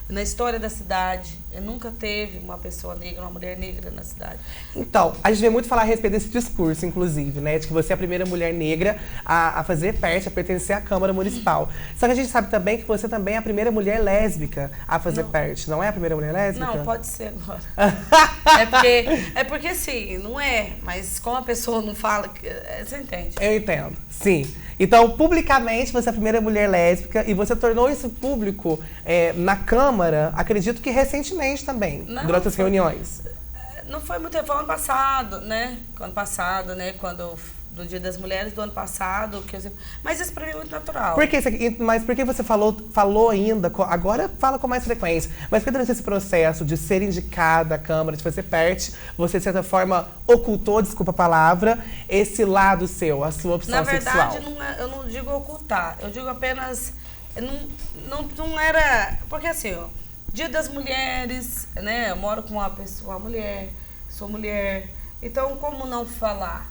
Na história da cidade, nunca teve uma pessoa negra, uma mulher negra na cidade. Então, a gente vê muito falar a respeito desse discurso, inclusive, né? De que você é a primeira mulher negra a fazer parte, a pertencer à Câmara Municipal. Só que a gente sabe também que você também é a primeira mulher lésbica a fazer parte. Não é a primeira mulher lésbica? Não, pode ser agora. é porque assim, não é. Mas como a pessoa não fala, você entende? Eu entendo, sim. Então, publicamente, você é a primeira mulher lésbica e você tornou isso público na Câmara, acredito que recentemente também, durante as reuniões. Não foi muito tempo, foi ano passado, né? Do Dia das Mulheres do ano passado. Mas isso pra mim é muito natural. Mas por que você falou ainda, agora fala com mais frequência, mas porque durante esse processo de ser indicada à Câmara, de fazer parte, você de certa forma ocultou, desculpa a palavra, esse lado seu, a sua opção sexual? Na verdade, eu não digo ocultar, eu digo apenas, não era, porque assim, ó, Dia das Mulheres, né, eu moro com uma mulher, sou mulher, então como não falar?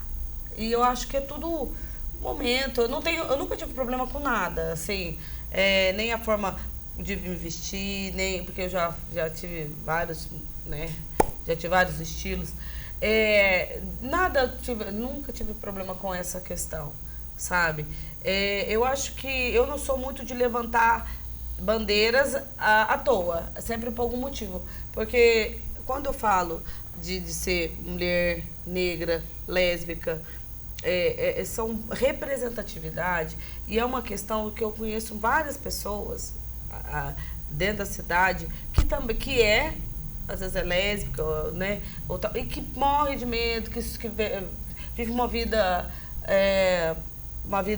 E eu acho que é tudo momento. Eu nunca tive problema com nada, assim, nem a forma de me vestir, nem porque eu já tive vários, né? Já tive vários estilos. Nunca tive problema com essa questão, sabe? Eu acho que eu não sou muito de levantar bandeiras à toa, sempre por algum motivo. Porque quando eu falo de ser mulher negra, lésbica, são representatividade, e é uma questão que eu conheço várias pessoas dentro da cidade que às vezes é lésbica, né, e que morre de medo, que vive uma vida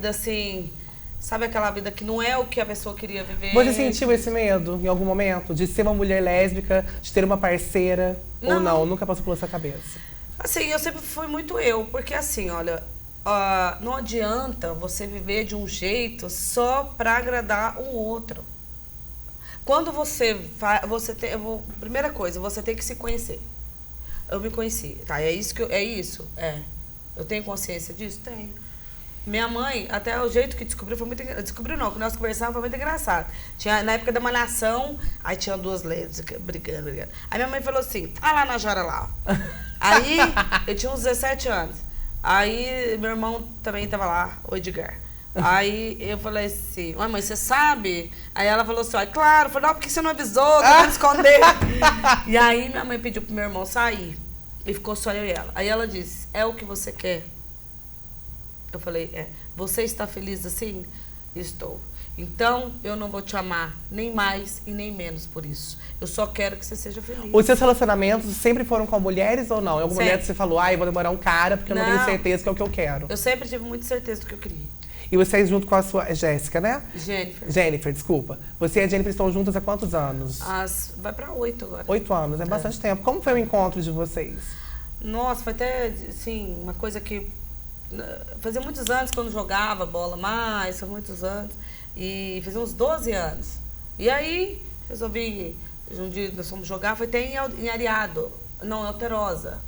assim, sabe, aquela vida que não é o que a pessoa queria viver. Você sentiu esse medo em algum momento de ser uma mulher lésbica, de ter uma parceira? Ou não? Nunca passou pela sua cabeça? Assim, eu sempre fui muito porque assim, olha, não adianta você viver de um jeito só para agradar um outro. Quando primeira coisa, você tem que se conhecer. Eu me conheci, tá? É isso? Eu tenho consciência disso? Tenho. Minha mãe, até o jeito que descobriu foi muito engraçado. Descobriu não, que nós conversávamos foi muito engraçado. Na época da malhação, aí tinha duas lésbicas brigando. Aí minha mãe falou assim, lá na Jara lá. Aí, eu tinha uns 17 anos. Aí, meu irmão também tava lá, o Edgar. Aí, eu falei assim, mãe, você sabe? Aí ela falou assim, claro. Eu falei, não, por que você não avisou? Que eu vou esconder. E aí, minha mãe pediu pro meu irmão sair. E ficou só eu e ela. Aí ela disse, é o que você quer? Eu falei, você está feliz assim? Estou. Então, eu não vou te amar nem mais e nem menos por isso. Eu só quero que você seja feliz. Os seus relacionamentos sempre foram com mulheres ou não? Em algum momento você falou, eu vou namorar um cara porque eu não tenho certeza que é o que eu quero. Eu sempre tive muita certeza do que eu queria. E vocês junto com a sua Jéssica, né? Jennifer, desculpa. Você e a Jennifer estão juntas há quantos anos? Vai pra 8 agora. 8 anos, é bastante tempo. Como foi o encontro de vocês? Nossa, foi até, assim, uma coisa que... Fazia muitos anos que eu não jogava bola mais, faz muitos anos. E fazia uns 12 anos. E aí, resolvi, um dia nós fomos jogar, foi até em Areado, não, em Alterosa.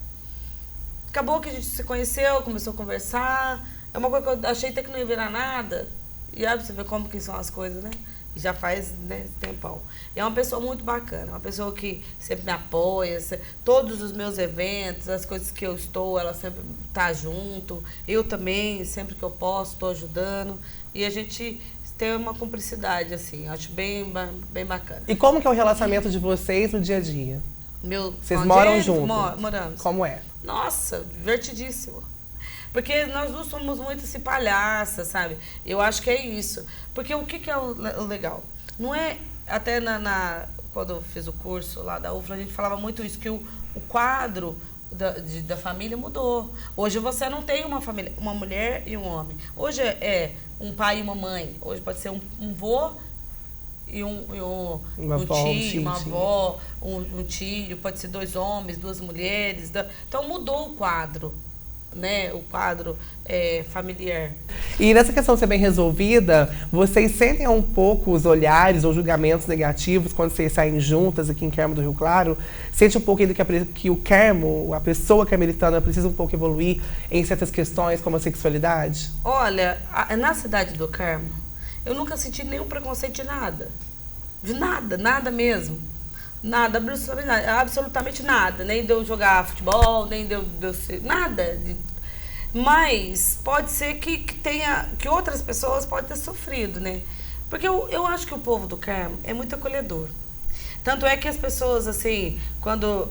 Acabou que a gente se conheceu, começou a conversar. É uma coisa que eu achei até que não ia virar nada. E aí você vê como que são as coisas, né? E já faz, né, tempão. E é uma pessoa muito bacana, uma pessoa que sempre me apoia, todos os meus eventos, as coisas que eu estou, ela sempre está junto. Eu também, sempre que eu posso, estou ajudando. E a gente tem uma cumplicidade, assim, acho bem bacana. E como que é o relacionamento de vocês no dia a dia? Vocês com moram juntos? Moramos. Como é? Nossa, divertidíssimo. Porque nós não somos muito assim, palhaças, sabe? Eu acho que é isso. Porque o que é o legal? Não é, até quando eu fiz o curso lá da UFLA, a gente falava muito isso, que o quadro da família mudou. Hoje você não tem uma família, uma mulher e um homem. Hoje é um pai e uma mãe. Hoje pode ser um vô e um tio, uma avó, um tio, pode ser 2 homens, 2 mulheres. Então mudou o quadro, né? O quadro familiar. E nessa questão de ser bem resolvida, vocês sentem um pouco os olhares ou julgamentos negativos quando vocês saem juntas aqui em Carmo do Rio Claro? Sente um pouco ainda que o Carmo, a pessoa carmelitana, precisa um pouco evoluir em certas questões como a sexualidade? Olha, na cidade do Carmo, eu nunca senti nenhum preconceito de nada. De nada, nada mesmo. Nada, absolutamente nada. Nem de eu jogar futebol, nem de eu ser... Nada. Mas pode ser que outras pessoas podem ter sofrido, né? Porque eu acho que o povo do Carmo é muito acolhedor. Tanto é que as pessoas, assim, quando...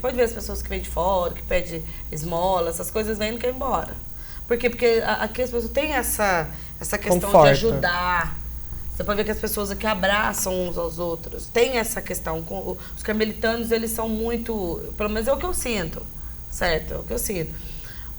pode ver as pessoas que vêm de fora, que pedem esmola, essas coisas vêm e não querem ir embora. Por quê? Porque aqui as pessoas têm essa questão de ajudar. Você pode ver que as pessoas aqui abraçam uns aos outros. Tem essa questão. Os carmelitanos, eles são muito... Pelo menos é o que eu sinto, certo? É o que eu sinto.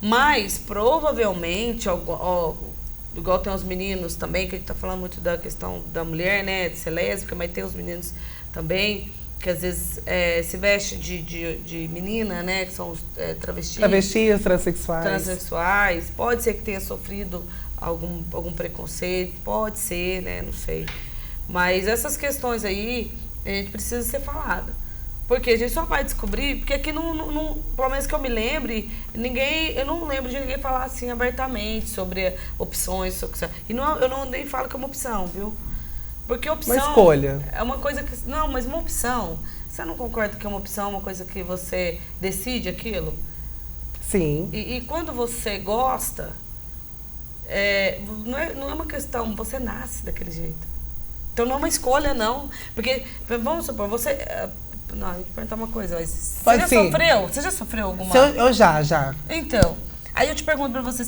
Mas, provavelmente, igual tem os meninos também, que a gente tá falando muito da questão da mulher, né? De ser lésbica, mas tem os meninos também, que às vezes se veste de menina, né? Que são os travestis. Travestis, transexuais. Transexuais. Pode ser que tenha sofrido algum preconceito, pode ser, né? Não sei. Mas essas questões aí, a gente precisa ser falada. Porque a gente só vai descobrir, porque aqui pelo menos que eu me lembre, eu não lembro de ninguém falar assim abertamente sobre opções, eu nem falo que é uma opção, viu? Porque opção... Uma escolha. É uma coisa que... Não, mas uma opção... Você não concorda que uma opção é uma coisa que você decide aquilo? Sim. E quando você gosta, não é uma questão... Você nasce daquele jeito. Então não é uma escolha, não. Porque, vamos supor, você... Não, eu vou te perguntar uma coisa. Mas você já sofreu alguma... Eu já. Então... Aí eu te pergunto pra você,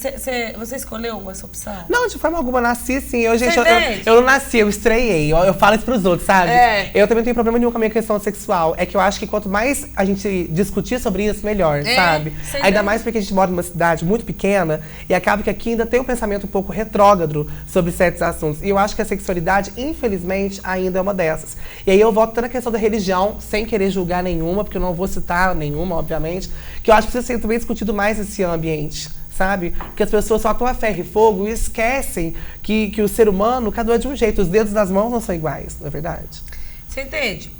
você escolheu essa opção? Não, de forma alguma, nasci sim. Eu Você não nasci, eu estreiei. Eu falo isso pros outros, sabe? Eu também não tenho problema nenhum com a minha questão sexual. É que eu acho que quanto mais a gente discutir sobre isso, melhor, sabe? Ainda mais porque a gente mora numa cidade muito pequena e acaba que aqui ainda tem um pensamento um pouco retrógrado sobre certos assuntos. E eu acho que a sexualidade, infelizmente, ainda é uma dessas. E aí eu volto até na questão da religião, sem querer julgar nenhuma, porque eu não vou citar nenhuma, obviamente, que eu acho que precisa ser também discutido mais esse ambiente. Sabe? Porque as pessoas só estão a ferro e fogo e esquecem que o ser humano, cada um é de um jeito. Os dedos das mãos não são iguais, não é verdade? Você entende?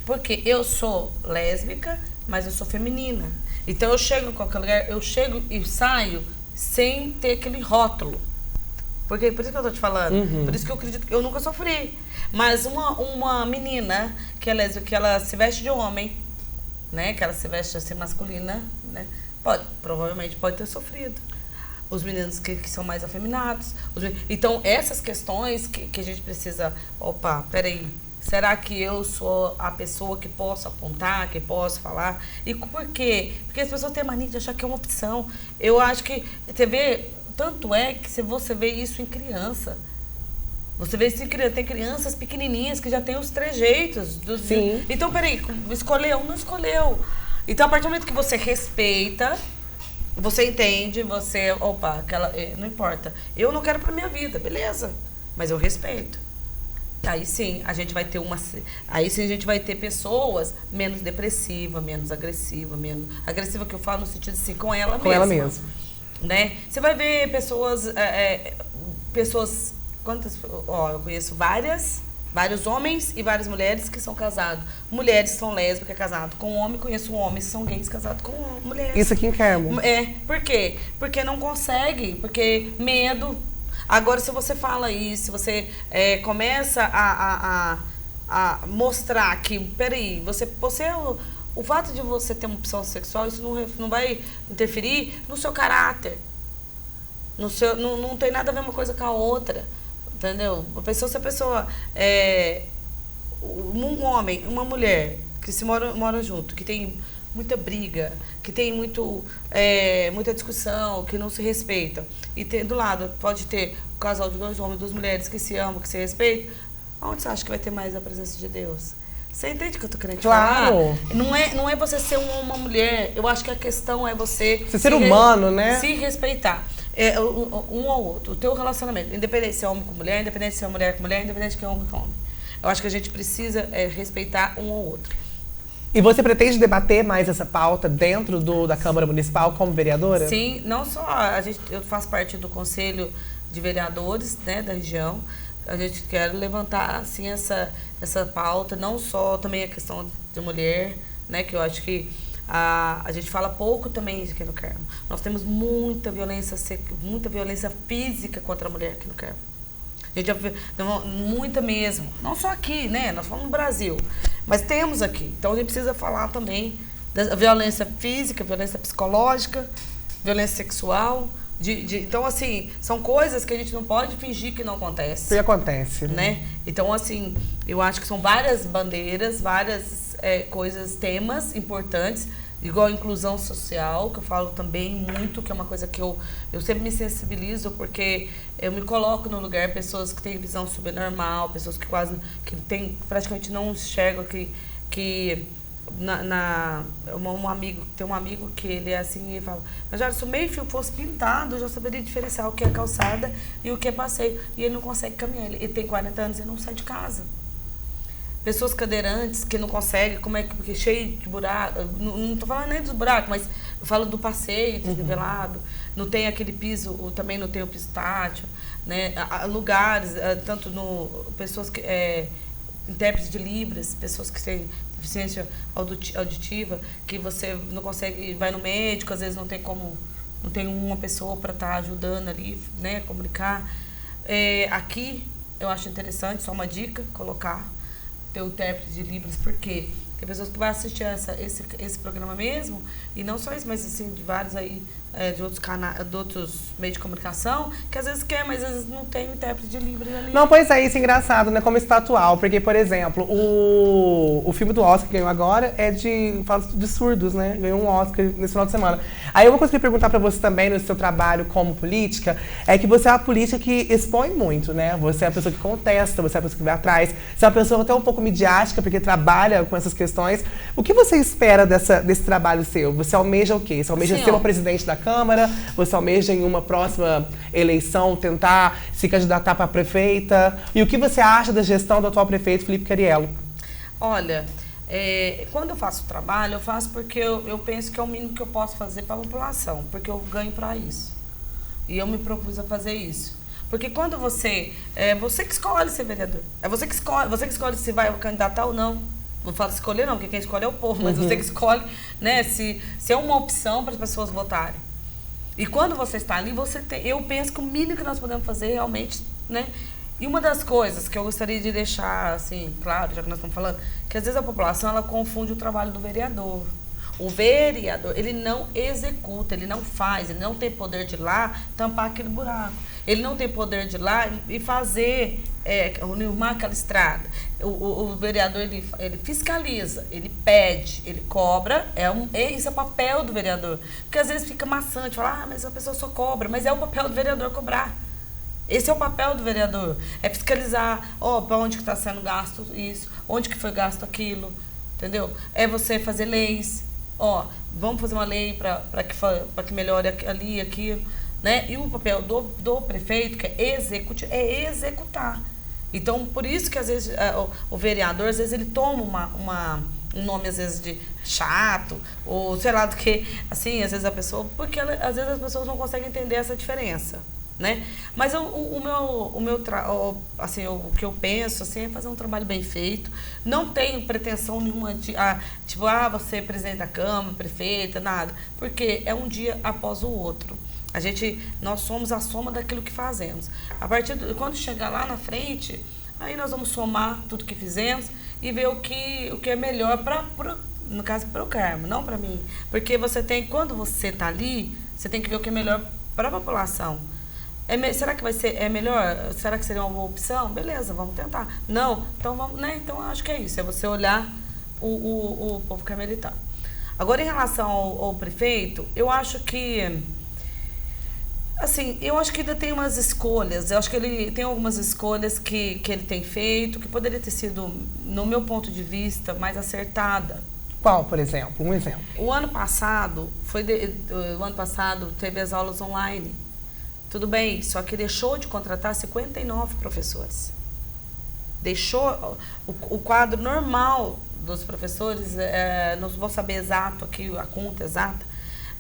Porque eu sou lésbica, mas eu sou feminina. Então eu chego em qualquer lugar, eu chego e saio sem ter aquele rótulo. Porque, por isso que eu tô te falando. Por isso que eu acredito que eu nunca sofri. Mas uma menina que é lésbica, que ela se veste de homem, né? Que ela se veste assim masculina, né? Provavelmente pode ter sofrido. Os meninos que são mais afeminados. Então, essas questões que a gente precisa... Opa, peraí. Será que eu sou a pessoa que posso apontar, que posso falar? E por quê? Porque as pessoas têm a mania de achar que é uma opção. Eu acho que... Tanto é que se você vê isso em criança... Você vê isso em criança. Tem crianças pequenininhas que já têm os trejeitos. Sim. Então, peraí. Escolheu? Não escolheu. Então, a partir do momento que você respeita, você entende, não importa. Eu não quero pra minha vida, beleza. Mas eu respeito. Aí sim, a gente vai ter pessoas menos depressivas, menos agressivas, agressiva que eu falo no sentido assim, com ela mesma. Com ela mesma. Né? Você vai ver pessoas, eu conheço vários homens e várias mulheres que são casados. Mulheres que são lésbicas, casadas com homem. Conheço homens que são gays, casados com mulheres. Isso aqui em Carmo. Por quê? Porque não consegue, porque medo. Agora, se você fala isso, se você começa a mostrar que, peraí, o fato de você ter uma opção sexual, isso não vai interferir no seu caráter. Não tem nada a ver uma coisa com a outra. Entendeu? Se a pessoa um homem, uma mulher que se moram junto, que tem muita briga, que tem muita discussão, que não se respeitam, e do lado pode ter um casal de 2 homens, 2 mulheres que se amam, que se respeitam, onde você acha que vai ter mais a presença de Deus? Você entende o que eu tô querendo te falar? Não é você ser uma mulher. Eu acho que a questão é você ser humano, né? Se respeitar. Um ao outro, o teu relacionamento, independente se é homem com mulher, independente se é mulher com mulher, independente se é homem com homem. Eu acho que a gente precisa respeitar um ao outro. E você pretende debater mais essa pauta dentro da Câmara Municipal como vereadora? Sim, não só eu faço parte do Conselho de Vereadores, né, da região. A gente quer levantar assim essa pauta, não só também a questão de mulher, né, que eu acho que a gente fala pouco também aqui no Carmo. Nós temos muita violência física contra a mulher aqui no Carmo. A gente já vê muita mesmo. Não só aqui, né? Nós falamos no Brasil. Mas temos aqui. Então a gente precisa falar também da violência física, violência psicológica, violência sexual. Então, assim, são coisas que a gente não pode fingir que não acontece. Que acontece. Né? Então, assim, eu acho que são várias bandeiras, várias coisas, temas importantes, igual a inclusão social, que eu falo também muito, que é uma coisa que eu sempre me sensibilizo, porque eu me coloco no lugar, pessoas que têm visão subnormal, pessoas que praticamente não enxergam que tem um amigo que ele é assim e fala, mas já se o meio-fio fosse pintado, eu já saberia diferenciar o que é calçada e o que é passeio. E ele não consegue caminhar, ele tem 40 anos e não sai de casa. Pessoas cadeirantes que não conseguem, porque cheio de buraco, não estou falando nem dos buracos, mas eu falo do passeio desnivelado, não tem aquele piso, também não tem o piso tátil, né? Lugares, tanto pessoas que intérpretes de Libras, pessoas que têm deficiência auditiva, que você não consegue, vai no médico, às vezes não tem uma pessoa para estar ajudando ali, né, comunicar. Aqui eu acho interessante, só uma dica, ter o intérprete de Libras, porque tem pessoas que vão assistir esse programa mesmo, e não só isso, mas assim, de vários aí, de outros canais, de outros meios de comunicação, que às vezes quer, mas às vezes não tem o intérprete de Libras ali. Não, pois é, isso é engraçado, né? Como está atual, porque, por exemplo, o filme do Oscar que ganhou agora fala de surdos, né? Ganhou um Oscar nesse final de semana. Aí uma coisa que eu ia perguntar pra você também, no seu trabalho como política, é que você é uma política que expõe muito, né? Você é a pessoa que contesta, você é a pessoa que vai atrás, você é uma pessoa até um pouco midiática, porque trabalha com essas questões. O que você espera desse trabalho seu? Você almeja o quê? Você almeja ser uma presidente da Câmara? Você almeja em uma próxima eleição tentar se candidatar para prefeita? E o que você acha da gestão do atual prefeito Felipe Cariello? Olha, quando eu faço o trabalho, eu faço porque eu penso que é o mínimo que eu posso fazer para a população, porque eu ganho para isso. E eu me propus a fazer isso. Porque quando você que escolhe ser vereador. É você que escolhe se vai candidatar ou não. Não falo escolher não, porque quem escolhe é o povo, mas você que escolhe, né, se é uma opção para as pessoas votarem. E quando você está ali, eu penso que o mínimo que nós podemos fazer realmente, né? E uma das coisas que eu gostaria de deixar, assim, claro, já que nós estamos falando, que às vezes a população, ela confunde o trabalho do vereador. O vereador, ele não executa, ele não faz, ele não tem poder de ir lá tampar aquele buraco. Ele não tem poder de ir lá e fazer, arrumar aquela estrada. O vereador, ele fiscaliza, ele pede, ele cobra, esse é o papel do vereador. Porque às vezes fica maçante, fala, mas a pessoa só cobra, mas é o papel do vereador cobrar. Esse é o papel do vereador, é fiscalizar, para onde que está sendo gasto isso, onde que foi gasto aquilo, entendeu? É você fazer leis, vamos fazer uma lei para que melhore ali, aquilo, né? E o papel do prefeito, que é executar. Então, por isso que às vezes o vereador, às vezes ele toma um nome, às vezes, de chato, ou sei lá do que, assim, às vezes a pessoa, porque às vezes as pessoas não conseguem entender essa diferença, né? Mas o que eu penso, assim, é fazer um trabalho bem feito. Não tenho pretensão nenhuma de, você é presidente da Câmara, prefeita, nada. Porque é um dia após o outro. Nós somos a soma daquilo que fazemos. Quando chegar lá na frente, aí nós vamos somar tudo que fizemos e ver o que é melhor no caso, para o Carmo, não para mim. Porque quando você está ali, você tem que ver o que é melhor para a população. Será que vai ser melhor? Será que seria uma boa opção? Beleza, vamos tentar. Não, então vamos, né? Então acho que é isso, é você olhar o povo carmelitano. Agora, em relação ao prefeito, eu acho que ainda tem umas escolhas. Eu acho que ele tem algumas escolhas que ele tem feito, que poderia ter sido, no meu ponto de vista, mais acertada. Qual, por exemplo? Um exemplo. O ano passado teve as aulas online. Tudo bem, só que deixou de contratar 59 professores. Deixou o quadro normal dos professores, não vou saber exato aqui, a conta exata,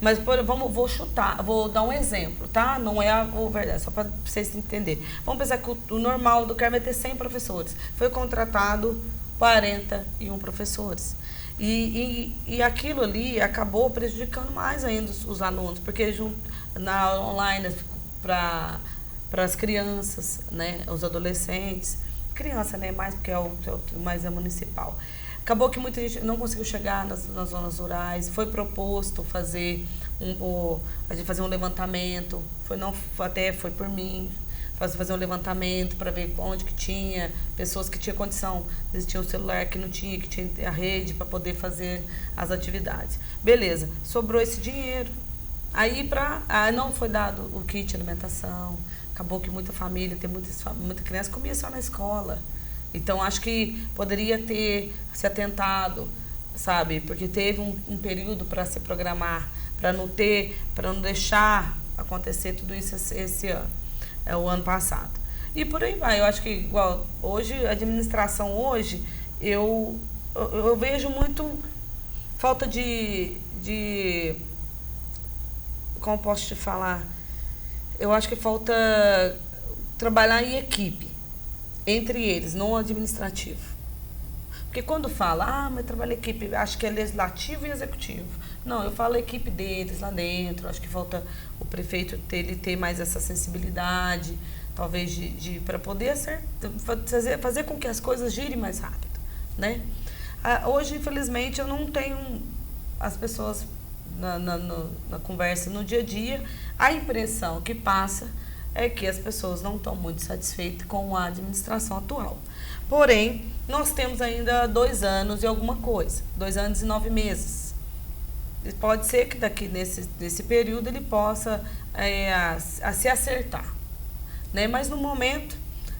mas vou dar um exemplo, tá? Não é o verdade, só para vocês entenderem. Vamos pensar que o normal do Carmo é ter 100 professores. Foi contratado 41 professores. E aquilo ali acabou prejudicando mais ainda os alunos, porque na online para as crianças, né, os adolescentes, criança, né, mais porque mais é municipal. Acabou que muita gente não conseguiu chegar nas zonas rurais. Foi proposto fazer um levantamento, foi por mim, fazer um levantamento para ver onde que tinha pessoas que tinham condição, eles tinham um celular que não tinha, que tinha a rede para poder fazer as atividades. Beleza, sobrou esse dinheiro. Aí não foi dado o kit de alimentação, acabou que muita família, muita criança comia só na escola. Então, acho que poderia ter se atentado, sabe? Porque teve um período para se programar, para não deixar acontecer tudo isso esse ano, o ano passado. E por aí vai. Eu acho que, igual, hoje, a administração eu vejo muito falta de como posso te falar? Eu acho que falta trabalhar em equipe, entre eles, não administrativo. Porque quando fala, mas trabalha em equipe, acho que é legislativo e executivo. Não, eu falo a equipe deles lá dentro, acho que falta o prefeito ter mais essa sensibilidade, talvez para poder fazer com que as coisas girem mais rápido, né? Hoje, infelizmente, eu não tenho as pessoas na conversa no dia a dia, a impressão que passa é que as pessoas não estão muito satisfeitas com a administração atual. Porém, nós temos ainda 2 anos e alguma coisa, 2 anos e 9 meses. E pode ser que daqui nesse período ele possa se acertar, né? Mas no momento,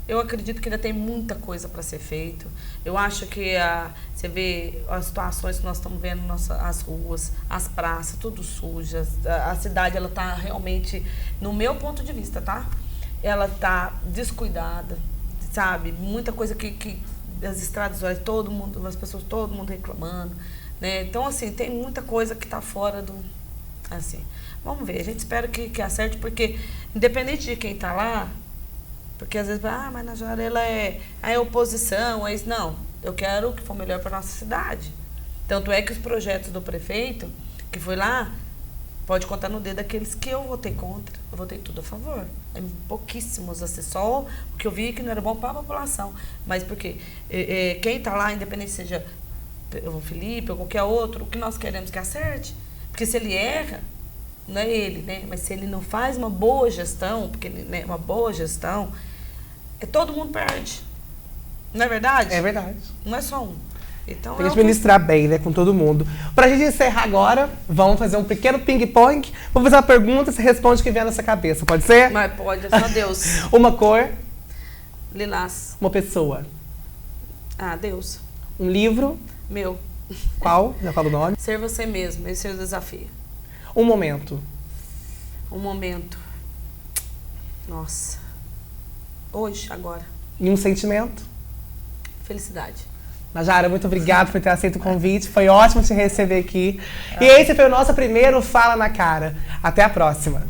eu acredito que ainda tem muita coisa para ser feito. Eu acho que você vê as situações que nós estamos vendo, as ruas, as praças, tudo sujas. A cidade, ela está realmente, no meu ponto de vista, tá? Ela está descuidada, sabe? Muita coisa que as estradas, todo mundo reclamando, né? Então, assim, tem muita coisa que está fora do... Assim, vamos ver, a gente espera que acerte, porque independente de quem está lá, porque às vezes, mas Najara, ela é oposição, é isso. Não, eu quero o que for melhor para nossa cidade. Tanto é que os projetos do prefeito, que foi lá, pode contar no dedo aqueles que eu votei contra. Eu votei tudo a favor. É pouquíssimos, assim, só o que eu vi que não era bom para a população. Mas porque quem está lá, independente seja o Felipe ou qualquer outro, o que nós queremos que acerte. Porque se ele erra, não é ele, né? Mas se ele não faz uma boa gestão, porque né, uma boa gestão, todo mundo perde. Não é verdade? É verdade. Não é só um. Então, tem que administrar bem, né, com todo mundo. Pra gente encerrar agora, vamos fazer um pequeno ping-pong. Vou fazer uma pergunta e você responde o que vier na sua cabeça, pode ser? Mas pode, é só Deus. Uma cor. Lilás. Uma pessoa. Deus. Um livro. Meu. Qual? Já falo o nome. Ser você mesmo, esse é o desafio. Um momento. Um momento. Nossa. Hoje, agora. E um sentimento. Felicidade. Najara, muito obrigada por ter aceito o convite. Foi ótimo te receber aqui. E esse foi o nosso primeiro Fala na Cara. Até a próxima.